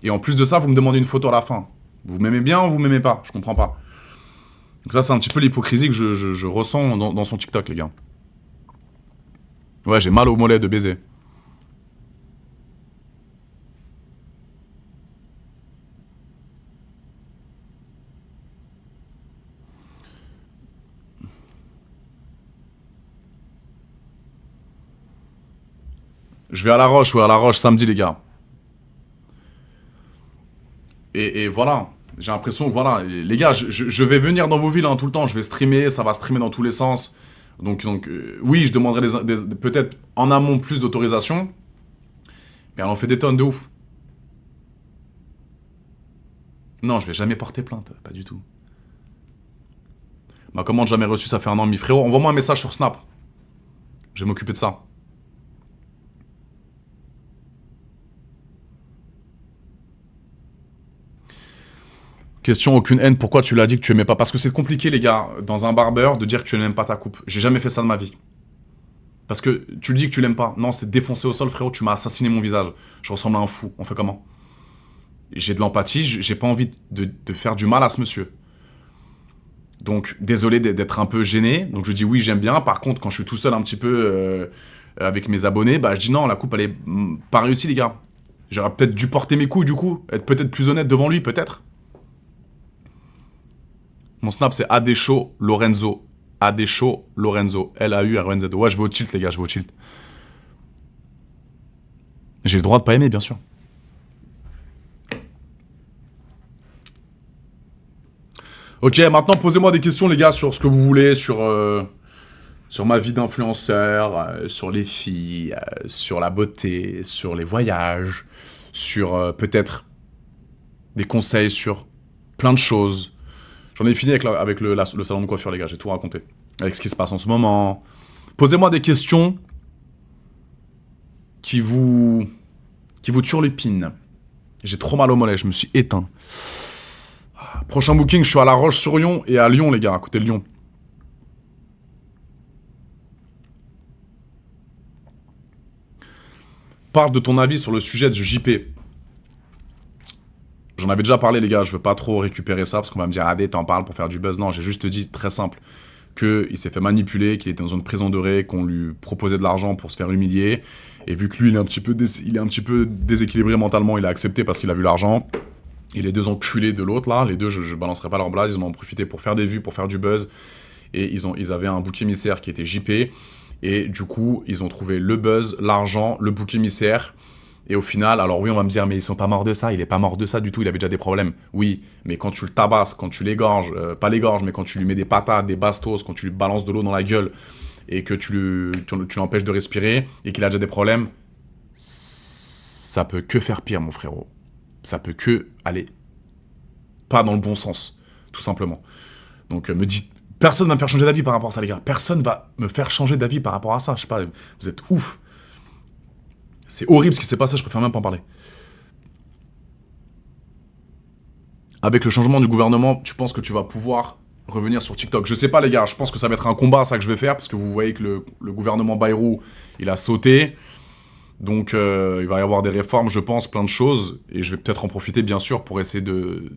Et en plus de ça, vous me demandez une photo à la fin. Vous m'aimez bien ou vous m'aimez pas? Je comprends pas. Donc ça, c'est un petit peu l'hypocrisie que je ressens dans son TikTok, les gars. Ouais, j'ai mal au mollet de baiser. Je vais à La Roche, ouais, à La Roche samedi, les gars. Et voilà, j'ai l'impression, voilà, les gars, je vais venir dans vos villes hein, tout le temps, je vais streamer, ça va streamer dans tous les sens. Donc oui, je demanderai peut-être en amont plus d'autorisation, mais elle en fait des tonnes de ouf. Non, je vais jamais porter plainte, pas du tout. Ma commande jamais reçue, ça fait un an et demi. Frérot, envoie-moi un message sur Snap. Je vais m'occuper de ça. Question, aucune haine, pourquoi tu l'as dit que tu aimais pas? Parce que c'est compliqué, les gars, dans un barbeur, de dire que tu n'aimes pas ta coupe. J'ai jamais fait ça de ma vie. Parce que tu le dis que tu l'aimes pas. Non, c'est défoncé au sol, frérot, tu m'as assassiné mon visage. Je ressemble à un fou. On fait comment? J'ai de l'empathie, j'ai pas envie de faire du mal à ce monsieur. Donc, désolé d'être un peu gêné. Donc, je dis oui, j'aime bien. Par contre, quand je suis tout seul un petit peu avec mes abonnés, bah, je dis non, la coupe, elle est pas réussie, les gars. J'aurais peut-être dû porter mes couilles, du coup. Être peut-être plus honnête devant lui, peut-être. Mon snap, c'est Adesho Lorenzo. Adesho Lorenzo. L-A-U-R-E-N-Z. Ouais, je vais au tilt, les gars, je vais au tilt. J'ai le droit de pas aimer, bien sûr. Ok, maintenant, posez-moi des questions, les gars, sur ce que vous voulez, sur ma vie d'influenceur, sur les filles, sur la beauté, sur les voyages, sur peut-être des conseils sur plein de choses. J'en ai fini avec le salon de coiffure, les gars, j'ai tout raconté. Avec ce qui se passe en ce moment. Posez-moi des questions qui vous turlupinent. J'ai trop mal au mollet, je me suis éteint. Prochain booking, je suis à La Roche-sur-Yon et à Lyon, les gars, à côté de Lyon. Parle de ton avis sur le sujet de JP. J'en avais déjà parlé, les gars, je veux pas trop récupérer ça, parce qu'on va me dire, Adé, t'en parles pour faire du buzz. Non, j'ai juste dit, très simple, qu'il s'est fait manipuler, qu'il était dans une prison dorée, qu'on lui proposait de l'argent pour se faire humilier, et vu que lui, il est un petit peu déséquilibré mentalement, il a accepté parce qu'il a vu l'argent. Et les deux enculés de l'autre, là, les deux, je balancerai pas leur blase, ils en ont profité pour faire des vues, pour faire du buzz. Et ils avaient un bouc émissaire qui était JP. Et du coup, ils ont trouvé le buzz, l'argent, le bouc émissaire. Et au final, alors oui, on va me dire, mais ils sont pas morts de ça. Il est pas mort de ça du tout, il avait déjà des problèmes. Oui, mais quand tu le tabasses, quand tu l'égorges, pas l'égorges, mais quand tu lui mets des patates, des bastos, quand tu lui balances de l'eau dans la gueule, et que tu l'empêches de respirer, et qu'il a déjà des problèmes, ça peut que faire pire, mon frérot. Ça peut que aller pas dans le bon sens, tout simplement. Donc me dites, personne va me faire changer d'avis par rapport à ça, les gars. Personne va me faire changer d'avis par rapport à ça. Je sais pas, vous êtes ouf. C'est horrible ce qui s'est passé, je préfère même pas en parler. Avec le changement du gouvernement, tu penses que tu vas pouvoir revenir sur TikTok? Je sais pas, les gars, je pense que ça va être un combat, ça, que je vais faire, parce que vous voyez que le gouvernement Bayrou, il a sauté. Donc, il va y avoir des réformes, je pense, plein de choses. Et je vais peut-être en profiter, bien sûr, pour essayer de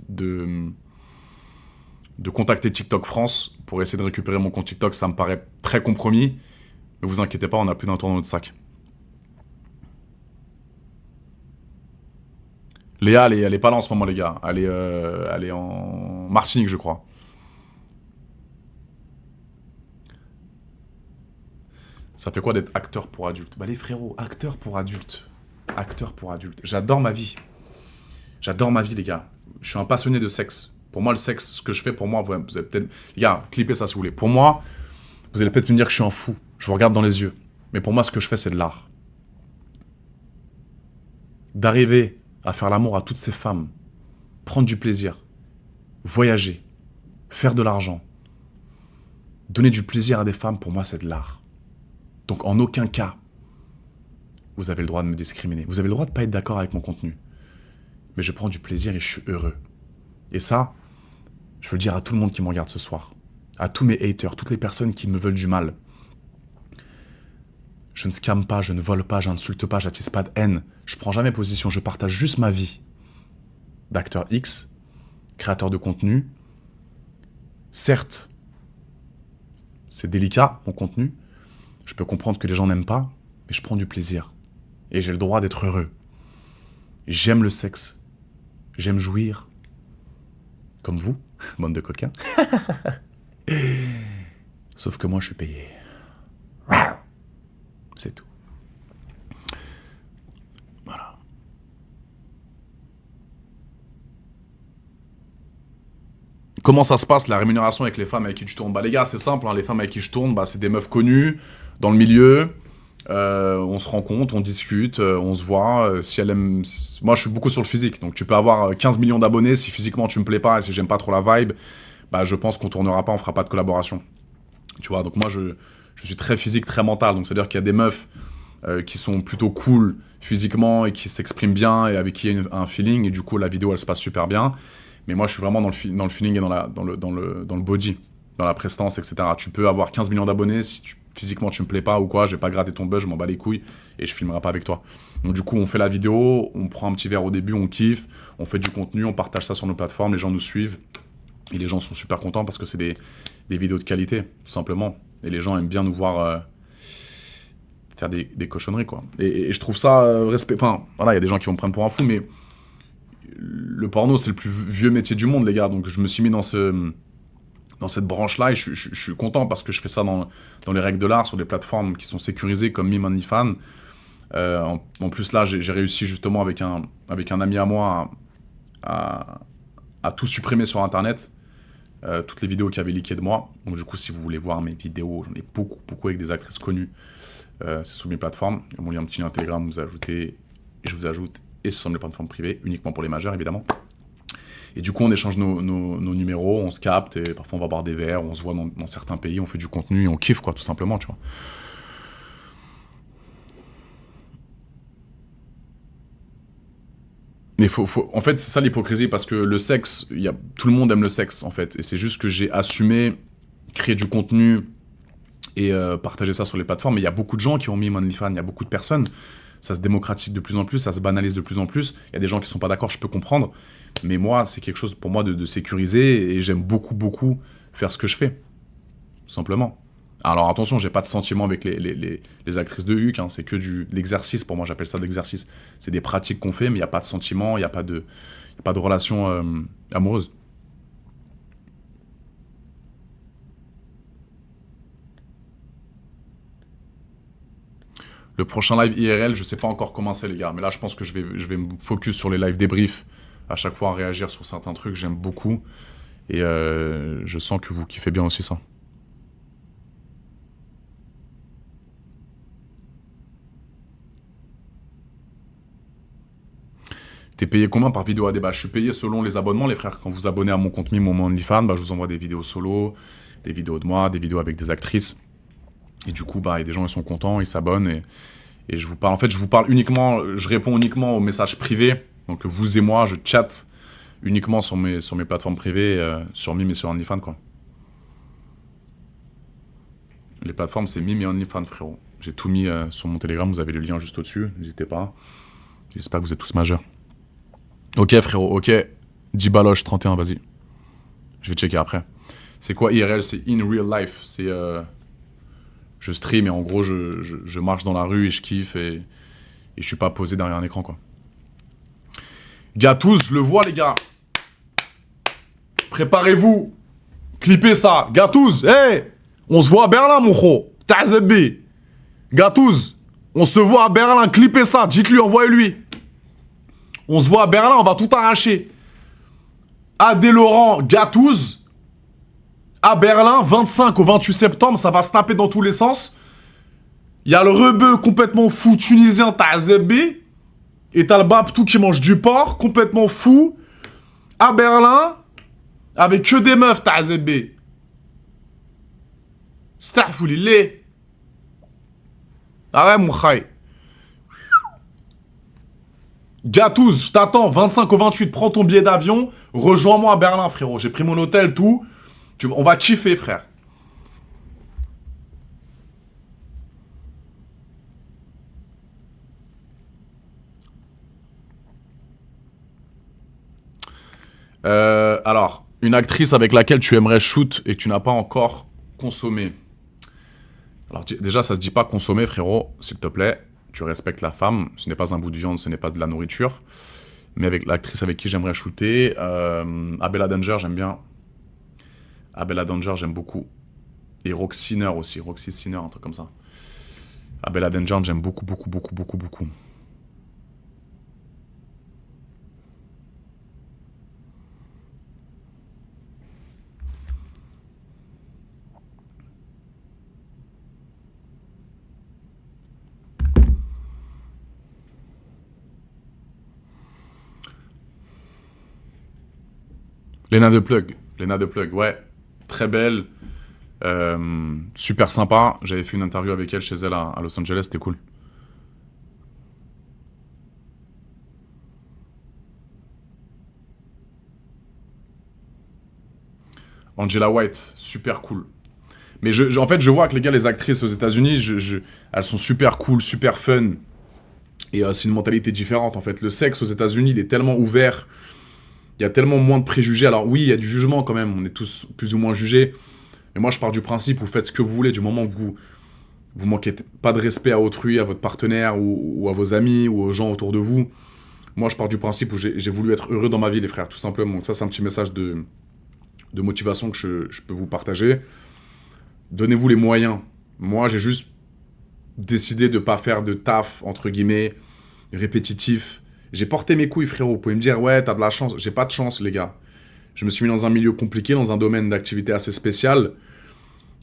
contacter TikTok France, pour essayer de récupérer mon compte TikTok. Ça me paraît très compromis. Mais vous inquiétez pas, on a plus d'un tour dans notre sac. Léa, elle est pas là en ce moment, les gars. Elle est en Martinique, je crois. Ça fait quoi d'être acteur pour adultes? Bah les frérots, acteur pour adultes. Acteur pour adultes. J'adore ma vie. J'adore ma vie, les gars. Je suis un passionné de sexe. Pour moi, le sexe, ce que je fais, pour moi, vous allez peut-être... Les gars, clippez ça si vous voulez. Pour moi, vous allez peut-être me dire que je suis un fou. Je vous regarde dans les yeux. Mais pour moi, ce que je fais, c'est de l'art. D'arriver à faire l'amour à toutes ces femmes, prendre du plaisir, voyager, faire de l'argent, donner du plaisir à des femmes, pour moi, c'est de l'art. Donc, en aucun cas, vous avez le droit de me discriminer. Vous avez le droit de ne pas être d'accord avec mon contenu. Mais je prends du plaisir et je suis heureux. Et ça, je veux le dire à tout le monde qui me regarde ce soir. À tous mes haters, toutes les personnes qui me veulent du mal. Je ne scamme pas, je ne vole pas, je n'insulte pas, j'attise pas de haine. Je prends jamais position, je partage juste ma vie. D'acteur X, créateur de contenu. Certes, c'est délicat, mon contenu. Je peux comprendre que les gens n'aiment pas, mais je prends du plaisir. Et j'ai le droit d'être heureux. J'aime le sexe. J'aime jouir. Comme vous, bande de coquins. Sauf que moi, je suis payé. C'est tout. Voilà. Comment ça se passe, la rémunération avec les femmes avec qui tu tournes? Bah les gars, c'est simple, hein, les femmes avec qui je tourne, bah, c'est des meufs connues, dans le milieu. On se rencontre, on discute, on se voit. Si elle aime... Moi, je suis beaucoup sur le physique, donc tu peux avoir 15 millions d'abonnés, si physiquement tu me plais pas et si j'aime pas trop la vibe, bah je pense qu'on tournera pas, on fera pas de collaboration. Tu vois, donc moi, je suis très physique, très mental, donc c'est-à-dire qu'il y a des meufs qui sont plutôt cool physiquement et qui s'expriment bien et avec qui il y a un feeling, et du coup, la vidéo, elle se passe super bien. Mais moi, je suis vraiment dans le feeling et dans le body, dans la prestance, etc. Tu peux avoir 15 millions d'abonnés, si physiquement tu me plais pas ou quoi, je vais pas gratter ton buzz, je m'en bats les couilles et je filmerai pas avec toi. Donc du coup, on fait la vidéo, on prend un petit verre au début, on kiffe, on fait du contenu, on partage ça sur nos plateformes, les gens nous suivent et les gens sont super contents parce que c'est des vidéos de qualité, tout simplement. Et les gens aiment bien nous voir faire des cochonneries, quoi. Et je trouve ça respect. Enfin, voilà, il y a des gens qui vont me prendre pour un fou, mais le porno, c'est le plus vieux métier du monde, les gars. Donc je me suis mis dans cette branche-là et je suis content parce que je fais ça dans les règles de l'art, sur des plateformes qui sont sécurisées comme MeMoneyFan. En plus, là, j'ai réussi justement avec un ami à moi à tout supprimer sur Internet, toutes les vidéos qui avaient leaké de moi. Donc du coup, si vous voulez voir mes vidéos, j'en ai beaucoup avec des actrices connues. C'est sur mes plateformes. Il y a un petit lien Telegram, vous ajoutez, et je vous ajoute, et ce sont des plateformes privées, uniquement pour les majeurs, évidemment. Et du coup, on échange nos numéros, on se capte, et parfois on va boire des verres, on se voit dans certains pays, on fait du contenu, et on kiffe, quoi, tout simplement, tu vois. Mais en fait, c'est ça l'hypocrisie, parce que le sexe, tout le monde aime le sexe, en fait. Et c'est juste que j'ai assumé créer du contenu et partager ça sur les plateformes. Mais il y a beaucoup de gens qui ont mis OnlyFans, il y a beaucoup de personnes. Ça se démocratise de plus en plus, ça se banalise de plus en plus. Il y a des gens qui sont pas d'accord, je peux comprendre. Mais moi, c'est quelque chose pour moi de sécurisé et j'aime beaucoup faire ce que je fais. Tout simplement. Alors attention, j'ai pas de sentiment avec les actrices de HUC, hein, c'est que de l'exercice, pour moi j'appelle ça de l'exercice. C'est des pratiques qu'on fait, mais il n'y a pas de sentiment, il n'y a pas de relation amoureuse. Le prochain live IRL, je sais pas encore comment c'est les gars, mais là je pense que je vais me focus sur les lives débriefs, à chaque fois à réagir sur certains trucs, j'aime beaucoup, et je sens que vous kiffez bien aussi ça. T'es payé combien par vidéo à débat? Je suis payé selon les abonnements, les frères. Quand vous abonnez à mon compte Mime ou mon OnlyFans, je vous envoie des vidéos solo, des vidéos de moi, des vidéos avec des actrices. Et du coup, et des gens, ils sont contents, ils s'abonnent. Et je vous parle, en fait, je vous parle uniquement, je réponds uniquement aux messages privés. Donc vous et moi, je chatte uniquement sur mes plateformes privées, sur Mime et sur OnlyFans, quoi. Les plateformes, c'est Mime et OnlyFans, frérot. J'ai tout mis sur mon Telegram, vous avez le lien juste au-dessus, n'hésitez pas. J'espère que vous êtes tous majeurs. Ok, frérot, ok. 10 baloches, 31, vas-y. Je vais checker après. C'est quoi IRL? C'est in real life. C'est... je stream et en gros, je marche dans la rue et je kiffe et je suis pas posé derrière un écran, quoi. Gatouz, je le vois, les gars. Préparez-vous. Clippez ça. Gatouz, hey, on se voit à Berlin, mon gros. Ta'zebbi. Gatouz, on se voit à Berlin. Clippez ça. Dites-lui, envoyez-lui. On se voit à Berlin, on va tout arracher. Adé Laurent, Gatouz. À Berlin, 25 au 28 septembre, ça va se taper dans tous les sens. Il y a le rebeu complètement fou tunisien, Ta'zebbi. Et t'as le Babtou qui mange du porc, complètement fou. À Berlin, avec que des meufs, Ta'zebbi. Starfoulilé. Ah ouais, mon khaï. Gatouz, je t'attends, 25 au 28, prends ton billet d'avion, rejoins-moi à Berlin, frérot. J'ai pris mon hôtel, tout. On va kiffer, frère. Alors, une actrice avec laquelle tu aimerais shoot et que tu n'as pas encore consommé. Alors déjà, ça se dit pas consommer, frérot, s'il te plaît. Tu respectes la femme, ce n'est pas un bout de viande, ce n'est pas de la nourriture. Mais avec l'actrice avec qui j'aimerais shooter, Abella Danger, j'aime bien. Abella Danger, j'aime beaucoup. Et Roxy Sinner aussi, Roxy Sinner, un truc comme ça. Abella Danger, j'aime beaucoup, beaucoup, beaucoup, beaucoup, beaucoup. Lena de Plug, ouais. Très belle. Super sympa. J'avais fait une interview avec elle chez elle à Los Angeles, c'était cool. Angela White, super cool. Mais en fait, je vois que les gars, les actrices aux États-Unis, elles sont super cool, super fun. Et c'est une mentalité différente, en fait. Le sexe aux États-Unis, il est tellement ouvert. Il y a tellement moins de préjugés. Alors oui, il y a du jugement quand même. On est tous plus ou moins jugés. Mais moi, je pars du principe, vous faites ce que vous voulez. Du moment où vous manquez pas de respect à autrui, à votre partenaire, ou à vos amis, ou aux gens autour de vous. Moi, je pars du principe où j'ai voulu être heureux dans ma vie, les frères, tout simplement. Donc ça, c'est un petit message de motivation que je peux vous partager. Donnez-vous les moyens. Moi, j'ai juste décidé de pas faire de taf, entre guillemets, répétitif. J'ai porté mes couilles, frérot. Vous pouvez me dire, ouais, t'as de la chance. J'ai pas de chance, les gars. Je me suis mis dans un milieu compliqué, dans un domaine d'activité assez spécial.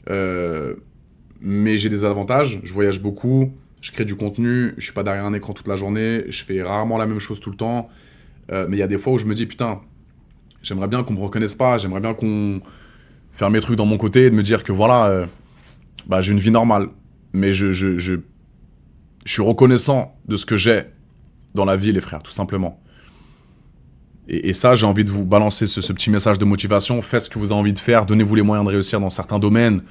Mais j'ai des avantages. Je voyage beaucoup. Je crée du contenu. Je suis pas derrière un écran toute la journée. Je fais rarement la même chose tout le temps. Mais il y a des fois où je me dis, putain, j'aimerais bien qu'on me reconnaisse pas. J'aimerais bien qu'on fasse mes trucs dans mon côté et de me dire que voilà, j'ai une vie normale. Mais je suis reconnaissant de ce que j'ai dans la vie, les frères, tout simplement. Et ça, j'ai envie de vous balancer ce petit message de motivation. Faites ce que vous avez envie de faire. Donnez-vous les moyens de réussir dans certains domaines.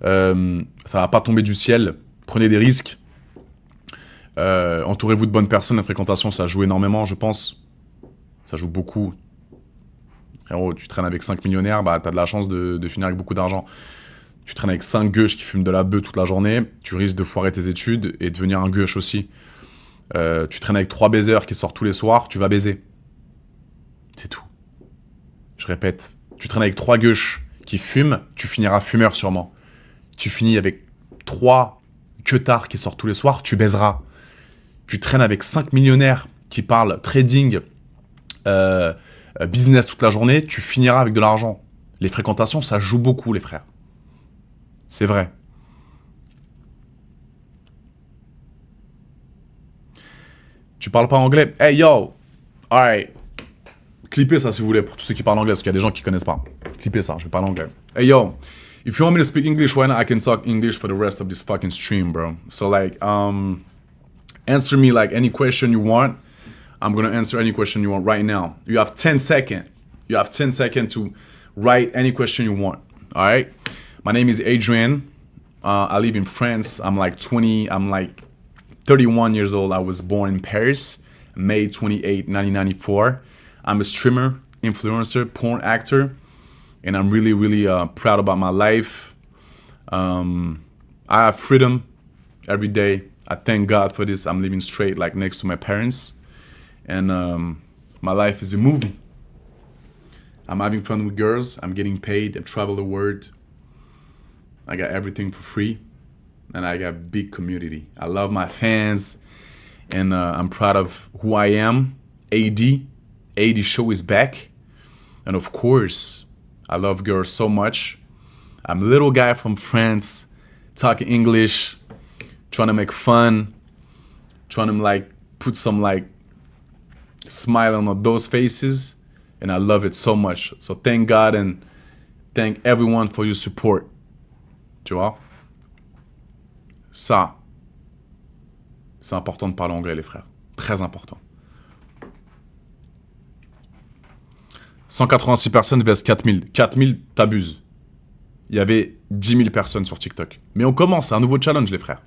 Ça va pas tomber du ciel. Prenez des risques. Entourez-vous de bonnes personnes. La fréquentation, ça joue énormément, je pense. Ça joue beaucoup. Frérot, tu traînes avec 5 millionnaires, t'as de la chance de finir avec beaucoup d'argent. Tu traînes avec 5 gueuches qui fument de la beuh toute la journée, tu risques de foirer tes études et de devenir un gueuche aussi. Tu traînes avec 3 baiseurs qui sortent tous les soirs, tu vas baiser. C'est tout. Je répète, tu traînes avec 3 gueuches qui fument, tu finiras fumeur sûrement. Tu finis avec 3 queutards qui sortent tous les soirs, tu baiseras. Tu traînes avec 5 millionnaires qui parlent trading, business toute la journée, tu finiras avec de l'argent. Les fréquentations, ça joue beaucoup, les frères. C'est vrai. Tu parles pas anglais? Hey yo! Alright. Clippez ça si vous voulez, pour tous ceux qui parlent anglais, parce qu'il y a des gens qui connaissent pas. Clippez ça, je vais parler anglais. Hey yo! If you want me to speak English right now, I can talk English for the rest of this fucking stream, bro. So like, answer me like any question you want. I'm gonna answer any question you want right now. You have 10 seconds. You have 10 seconds to write any question you want. Alright? My name is Adrian. I live in France. I'm like 31 years old. I was born in Paris, May 28, 1994. I'm a streamer, influencer, porn actor, and I'm really, really proud about my life. I have freedom every day. I thank God for this. I'm living straight, like next to my parents, and my life is a movie. I'm having fun with girls. I'm getting paid. I travel the world. I got everything for free, and I got a big community. I love my fans, and I'm proud of who I am. AD show is back, and of course, I love girls so much. I'm a little guy from France, talking English, trying to make fun, trying to like put some like smile on those faces, and I love it so much. So thank God and thank everyone for your support. Tu vois? Ça, c'est important de parler anglais, les frères. Très important. 186 personnes vs 4000. 4000, t'abuses. Il y avait 10 000 personnes sur TikTok. Mais on commence, c'est un nouveau challenge, les frères.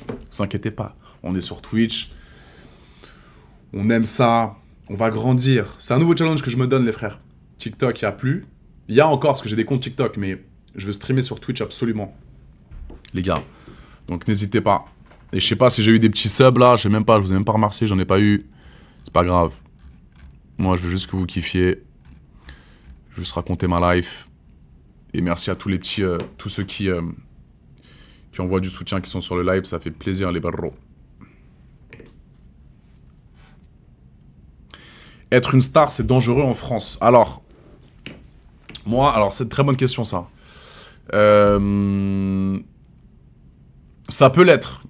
Ne vous inquiétez pas. On est sur Twitch. On aime ça. On va grandir. C'est un nouveau challenge que je me donne, les frères. TikTok, il n'y a plus. Il y a encore, parce que j'ai des comptes TikTok, mais je veux streamer sur Twitch absolument. Les gars. Donc n'hésitez pas. Et je sais pas si j'ai eu des petits subs là. Je vous ai même pas remercié. J'en ai pas eu. C'est pas grave. Moi, je veux juste que vous kiffiez. Je veux juste raconter ma life. Et merci à tous les petits, tous ceux qui envoient du soutien, qui sont sur le live. Ça fait plaisir, les barreaux. Être une star, c'est dangereux en France. Alors, c'est une très bonne question, ça. Ça peut l'être.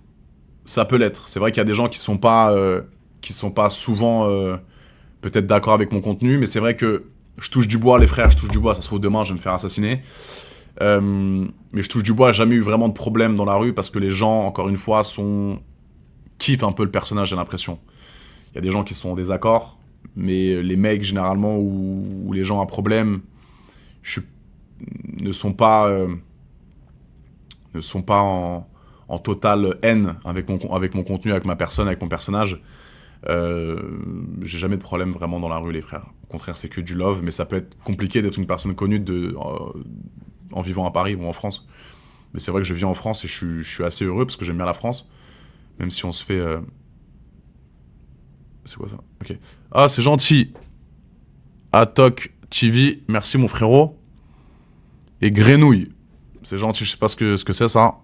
Ça peut l'être. C'est vrai qu'il y a des gens qui sont pas souvent peut-être d'accord avec mon contenu, mais c'est vrai que je touche du bois, les frères, je touche du bois. Ça se trouve demain, je vais me faire assassiner. Mais je touche du bois, j'ai jamais eu vraiment de problème dans la rue parce que les gens, encore une fois, kiffent un peu le personnage, j'ai l'impression. Il y a des gens qui sont en désaccord, mais les mecs, généralement, où les gens ont un problème, ne sont pas en totale haine avec mon contenu, avec ma personne, avec mon personnage. J'ai jamais de problème vraiment dans la rue, les frères. Au contraire, c'est que du love, mais ça peut être compliqué d'être une personne connue en vivant à Paris ou en France. Mais c'est vrai que je vis en France et je suis assez heureux parce que j'aime bien la France, même si on se fait... C'est quoi ça? Ok. Ah, c'est gentil. Atok TV, merci mon frérot. Et Grenouille, c'est gentil, je sais pas ce que c'est ça.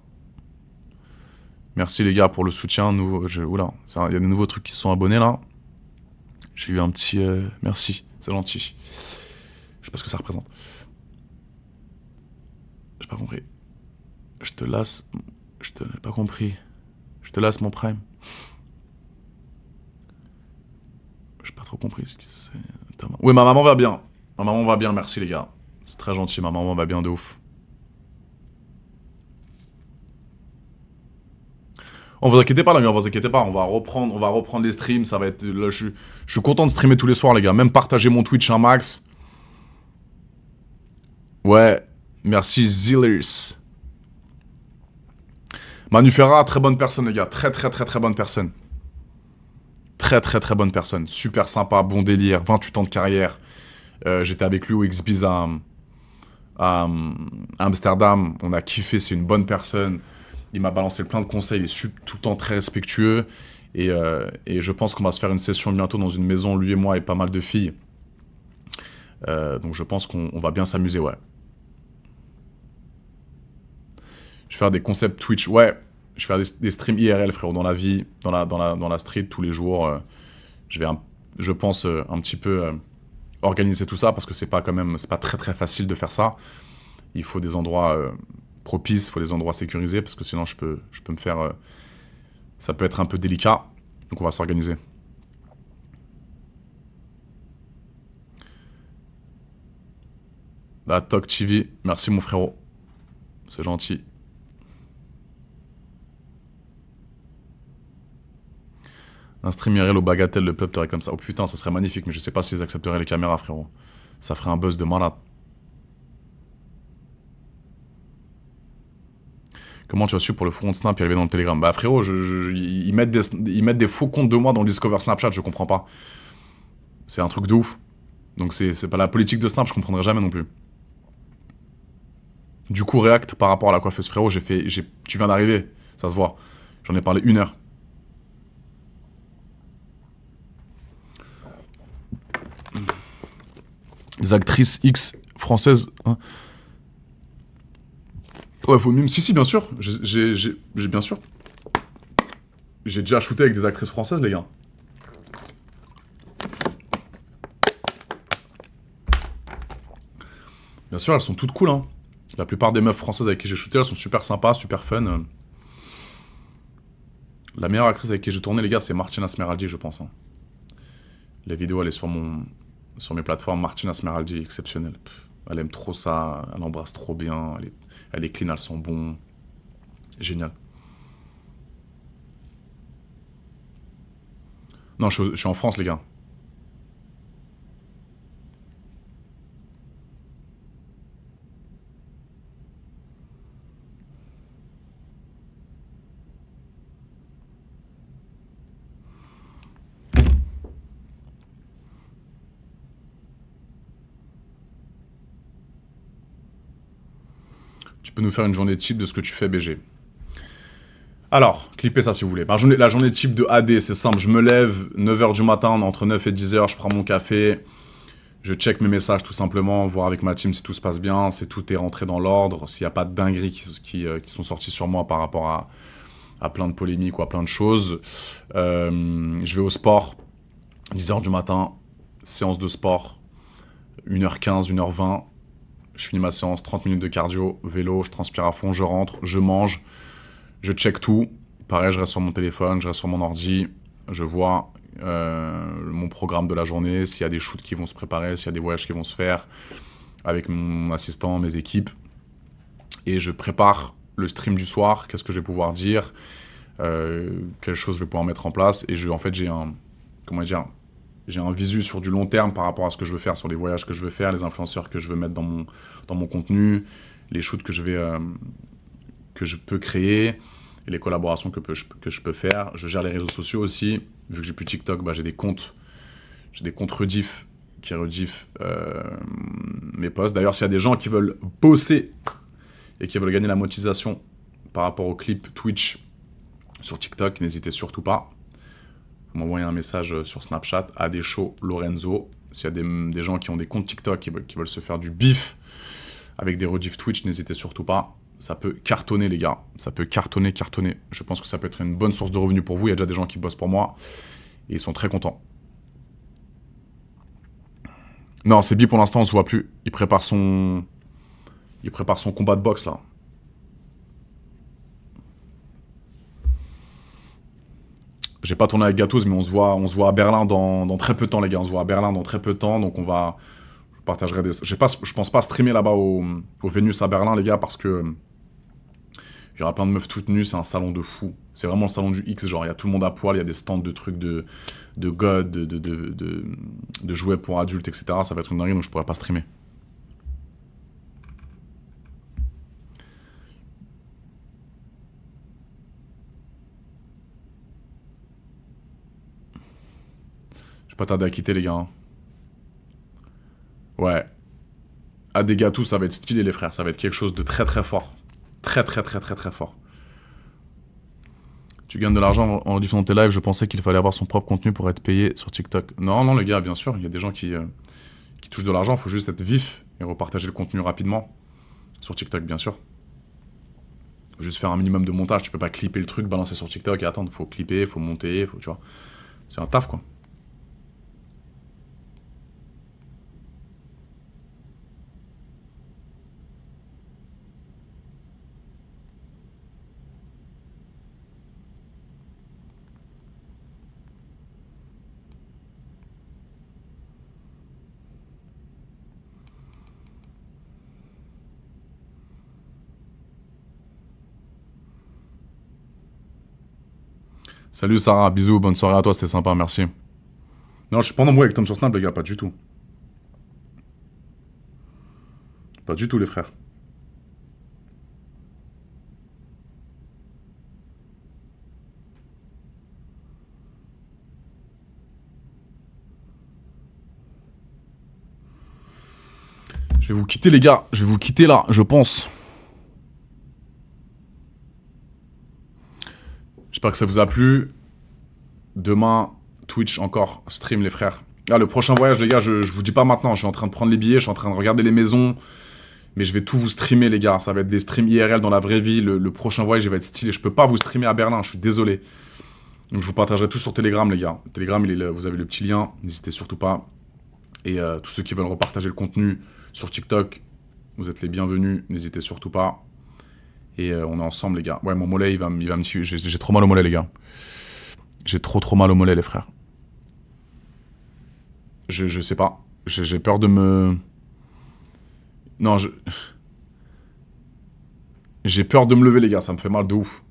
Merci les gars pour le soutien. Oula, il y a des nouveaux trucs qui se sont abonnés là. J'ai eu un petit... merci, c'est gentil. Je sais pas ce que ça représente. J'ai pas compris. J'ai pas compris. Je te lasse mon prime. J'ai pas trop compris ce que c'est. Oui, ma maman va bien. Ma maman va bien, merci les gars. C'est très gentil, ma maman va bien de ouf. On vous inquiétez pas là, on vous inquiétez pas, on va reprendre les streams, ça va être... Là, je suis content de streamer tous les soirs les gars, même partager mon Twitch un max. Ouais, merci Zillers. Manu Ferra, très bonne personne les gars, très bonne personne. Très bonne personne, super sympa, bon délire, 28 ans de carrière. J'étais avec lui au XBiz à Amsterdam. On a kiffé, c'est une bonne personne. Il m'a balancé plein de conseils, il est tout le temps très respectueux. Et je pense qu'on va se faire une session bientôt dans une maison, lui et moi, et pas mal de filles. Donc je pense qu'on va bien s'amuser, ouais. Je vais faire des concepts Twitch, ouais. Je vais faire des streams IRL, frérot, dans la vie, dans la street, tous les jours. Je vais, je pense, un petit peu organiser tout ça, parce que c'est pas très très facile de faire ça. Il faut des endroits propices, il faut des endroits sécurisés, parce que sinon je peux me faire... ça peut être un peu délicat, donc on va s'organiser. La Talk TV, merci mon frérot. C'est gentil. Un stream IRL au bagatelle, le peuple te réclame ça. Oh putain, ça serait magnifique, mais je sais pas s'ils accepteraient les caméras, frérot. Ça ferait un buzz de malade. Comment tu as su pour le faux compte Snap y arriver dans le Telegram? Bah frérot, ils mettent des faux comptes de moi dans le Discover Snapchat, je comprends pas. C'est un truc de ouf. Donc c'est pas la politique de Snap, je comprendrai jamais non plus. Du coup, React par rapport à la coiffeuse, frérot, tu viens d'arriver, ça se voit. J'en ai parlé 1 heure. Les actrices X françaises. Hein. Ouais, faut même. Si, bien sûr. J'ai bien sûr. J'ai déjà shooté avec des actrices françaises, les gars. Bien sûr, elles sont toutes cool, hein. La plupart des meufs françaises avec qui j'ai shooté, elles sont super sympas, super fun. La meilleure actrice avec qui j'ai tourné, les gars, c'est Martina Smeraldi, je pense. Hein. La vidéo, elle est sur mes plateformes. Martina Smeraldi, exceptionnelle. Elle aime trop ça, elle embrasse trop bien, elle est clean, elle sent bon. Génial. Non, je suis en France, les gars. Tu peux nous faire une journée type de ce que tu fais, BG. Alors, clippez ça si vous voulez. La journée type de AD, c'est simple. Je me lève 9h du matin, entre 9 et 10h, je prends mon café. Je check mes messages tout simplement, voir avec ma team si tout se passe bien, si tout est rentré dans l'ordre, s'il n'y a pas de dingueries qui sont sorties sur moi par rapport à plein de polémiques ou à plein de choses. Je vais au sport, 10h du matin, séance de sport, 1h15, 1h20. Je finis ma séance, 30 minutes de cardio, vélo, je transpire à fond, je rentre, je mange, je check tout. Pareil, je reste sur mon téléphone, je reste sur mon ordi, je vois mon programme de la journée, s'il y a des shoots qui vont se préparer, s'il y a des voyages qui vont se faire avec mon assistant, mes équipes. Et je prépare le stream du soir, qu'est-ce que je vais pouvoir dire, quelles choses je vais pouvoir mettre en place. Et en fait, j'ai un visu sur du long terme par rapport à ce que je veux faire, sur les voyages que je veux faire, les influenceurs que je veux mettre dans mon contenu, les shoots que je peux créer, et les collaborations que je peux faire. Je gère les réseaux sociaux aussi. Vu que j'ai plus TikTok, j'ai des comptes rediff qui rediff mes posts. D'ailleurs, s'il y a des gens qui veulent bosser et qui veulent gagner la monétisation par rapport aux clips Twitch sur TikTok, n'hésitez surtout pas. Vous m'envoyez un message sur Snapchat, @show Lorenzo. S'il y a des gens qui ont des comptes TikTok qui veulent se faire du bif avec des rediffs Twitch, n'hésitez surtout pas. Ça peut cartonner, les gars. Ça peut cartonner. Je pense que ça peut être une bonne source de revenus pour vous. Il y a déjà des gens qui bossent pour moi et ils sont très contents. Non, c'est Bi pour l'instant, on se voit plus. Il prépare son combat de boxe, là. J'ai pas tourné avec Gatouz, mais on se voit à Berlin dans très peu de temps, les gars. On se voit à Berlin dans très peu de temps, donc je partagerai je pense pas streamer là-bas au Vénus à Berlin, les gars, parce que il y aura plein de meufs toutes nues, c'est un salon de fou. C'est vraiment le salon du X, genre il y a tout le monde à poil, il y a des stands de trucs de god, de jouets pour adultes, etc. Ça va être une dinguerie, donc je pourrais pas streamer. Je vais pas tarder à quitter, les gars. Hein. Ouais. à des gâteaux, ça va être stylé, les frères. Ça va être quelque chose de très très fort. Très très très très très fort. Tu gagnes de l'argent en diffusant tes lives. Je pensais qu'il fallait avoir son propre contenu pour être payé sur TikTok. Non, non, les gars, bien sûr. Il y a des gens qui touchent de l'argent. Il faut juste être vif et repartager le contenu rapidement. Sur TikTok, bien sûr. Faut juste faire un minimum de montage. Tu peux pas clipper le truc, balancer sur TikTok et attendre. Faut clipper, faut monter, tu vois. C'est un taf, quoi. Salut Sarah, bisous, bonne soirée à toi, c'était sympa, merci. Non, je suis pas en embrouille avec Tom sur Snap, les gars, pas du tout. Pas du tout, les frères. Je vais vous quitter, les gars. Je vais vous quitter là, je pense. J'espère que ça vous a plu. Demain, Twitch encore, stream, les frères. Ah, le prochain voyage, les gars, je vous dis pas maintenant. Je suis en train de prendre les billets, je suis en train de regarder les maisons. Mais je vais tout vous streamer, les gars. Ça va être des streams IRL dans la vraie vie. Le prochain voyage, il va être stylé. Je peux pas vous streamer à Berlin, je suis désolé. Donc je vous partagerai tout sur Telegram, les gars. Telegram, vous avez le petit lien. N'hésitez surtout pas. Et tous ceux qui veulent repartager le contenu sur TikTok, vous êtes les bienvenus. N'hésitez surtout pas. Et on est ensemble, les gars. Ouais, mon mollet, il va me tuer. J'ai trop mal au mollet, les gars. J'ai trop mal au mollet, les frères. Je sais pas. J'ai peur de me... Non, j'ai peur de me lever, les gars. Ça me fait mal de ouf.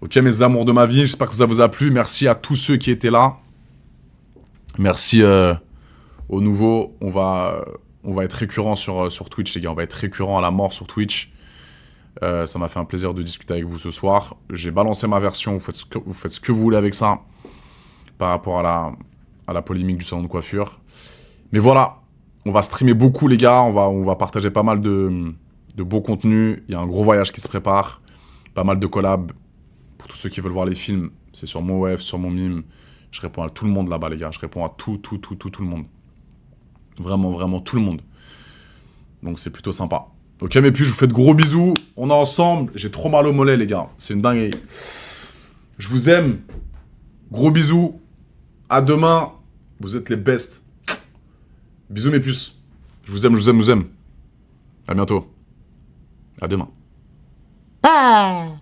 Ok, mes amours de ma vie, j'espère que ça vous a plu. Merci à tous ceux qui étaient là. Merci aux nouveaux. On va être récurrent sur Twitch, les gars. On va être récurrent à la mort sur Twitch. Ça m'a fait un plaisir de discuter avec vous ce soir. J'ai balancé ma version. Vous faites ce que vous voulez avec ça. Par rapport à la polémique du salon de coiffure. Mais voilà. On va streamer beaucoup, les gars. On va partager pas mal de beaux contenus. Il y a un gros voyage qui se prépare. Pas mal de collabs. Pour tous ceux qui veulent voir les films, c'est sur mon web, sur mon mime. Je réponds à tout le monde là-bas, les gars. Je réponds à tout le monde. Vraiment tout le monde. Donc c'est plutôt sympa. Ok, mais puis je vous fais de gros bisous. On est ensemble. J'ai trop mal au mollet, les gars. C'est une dinguerie. Je vous aime. Gros bisous. À demain. Vous êtes les best. Bisous mes puces. Je vous aime. À bientôt. À demain. Ah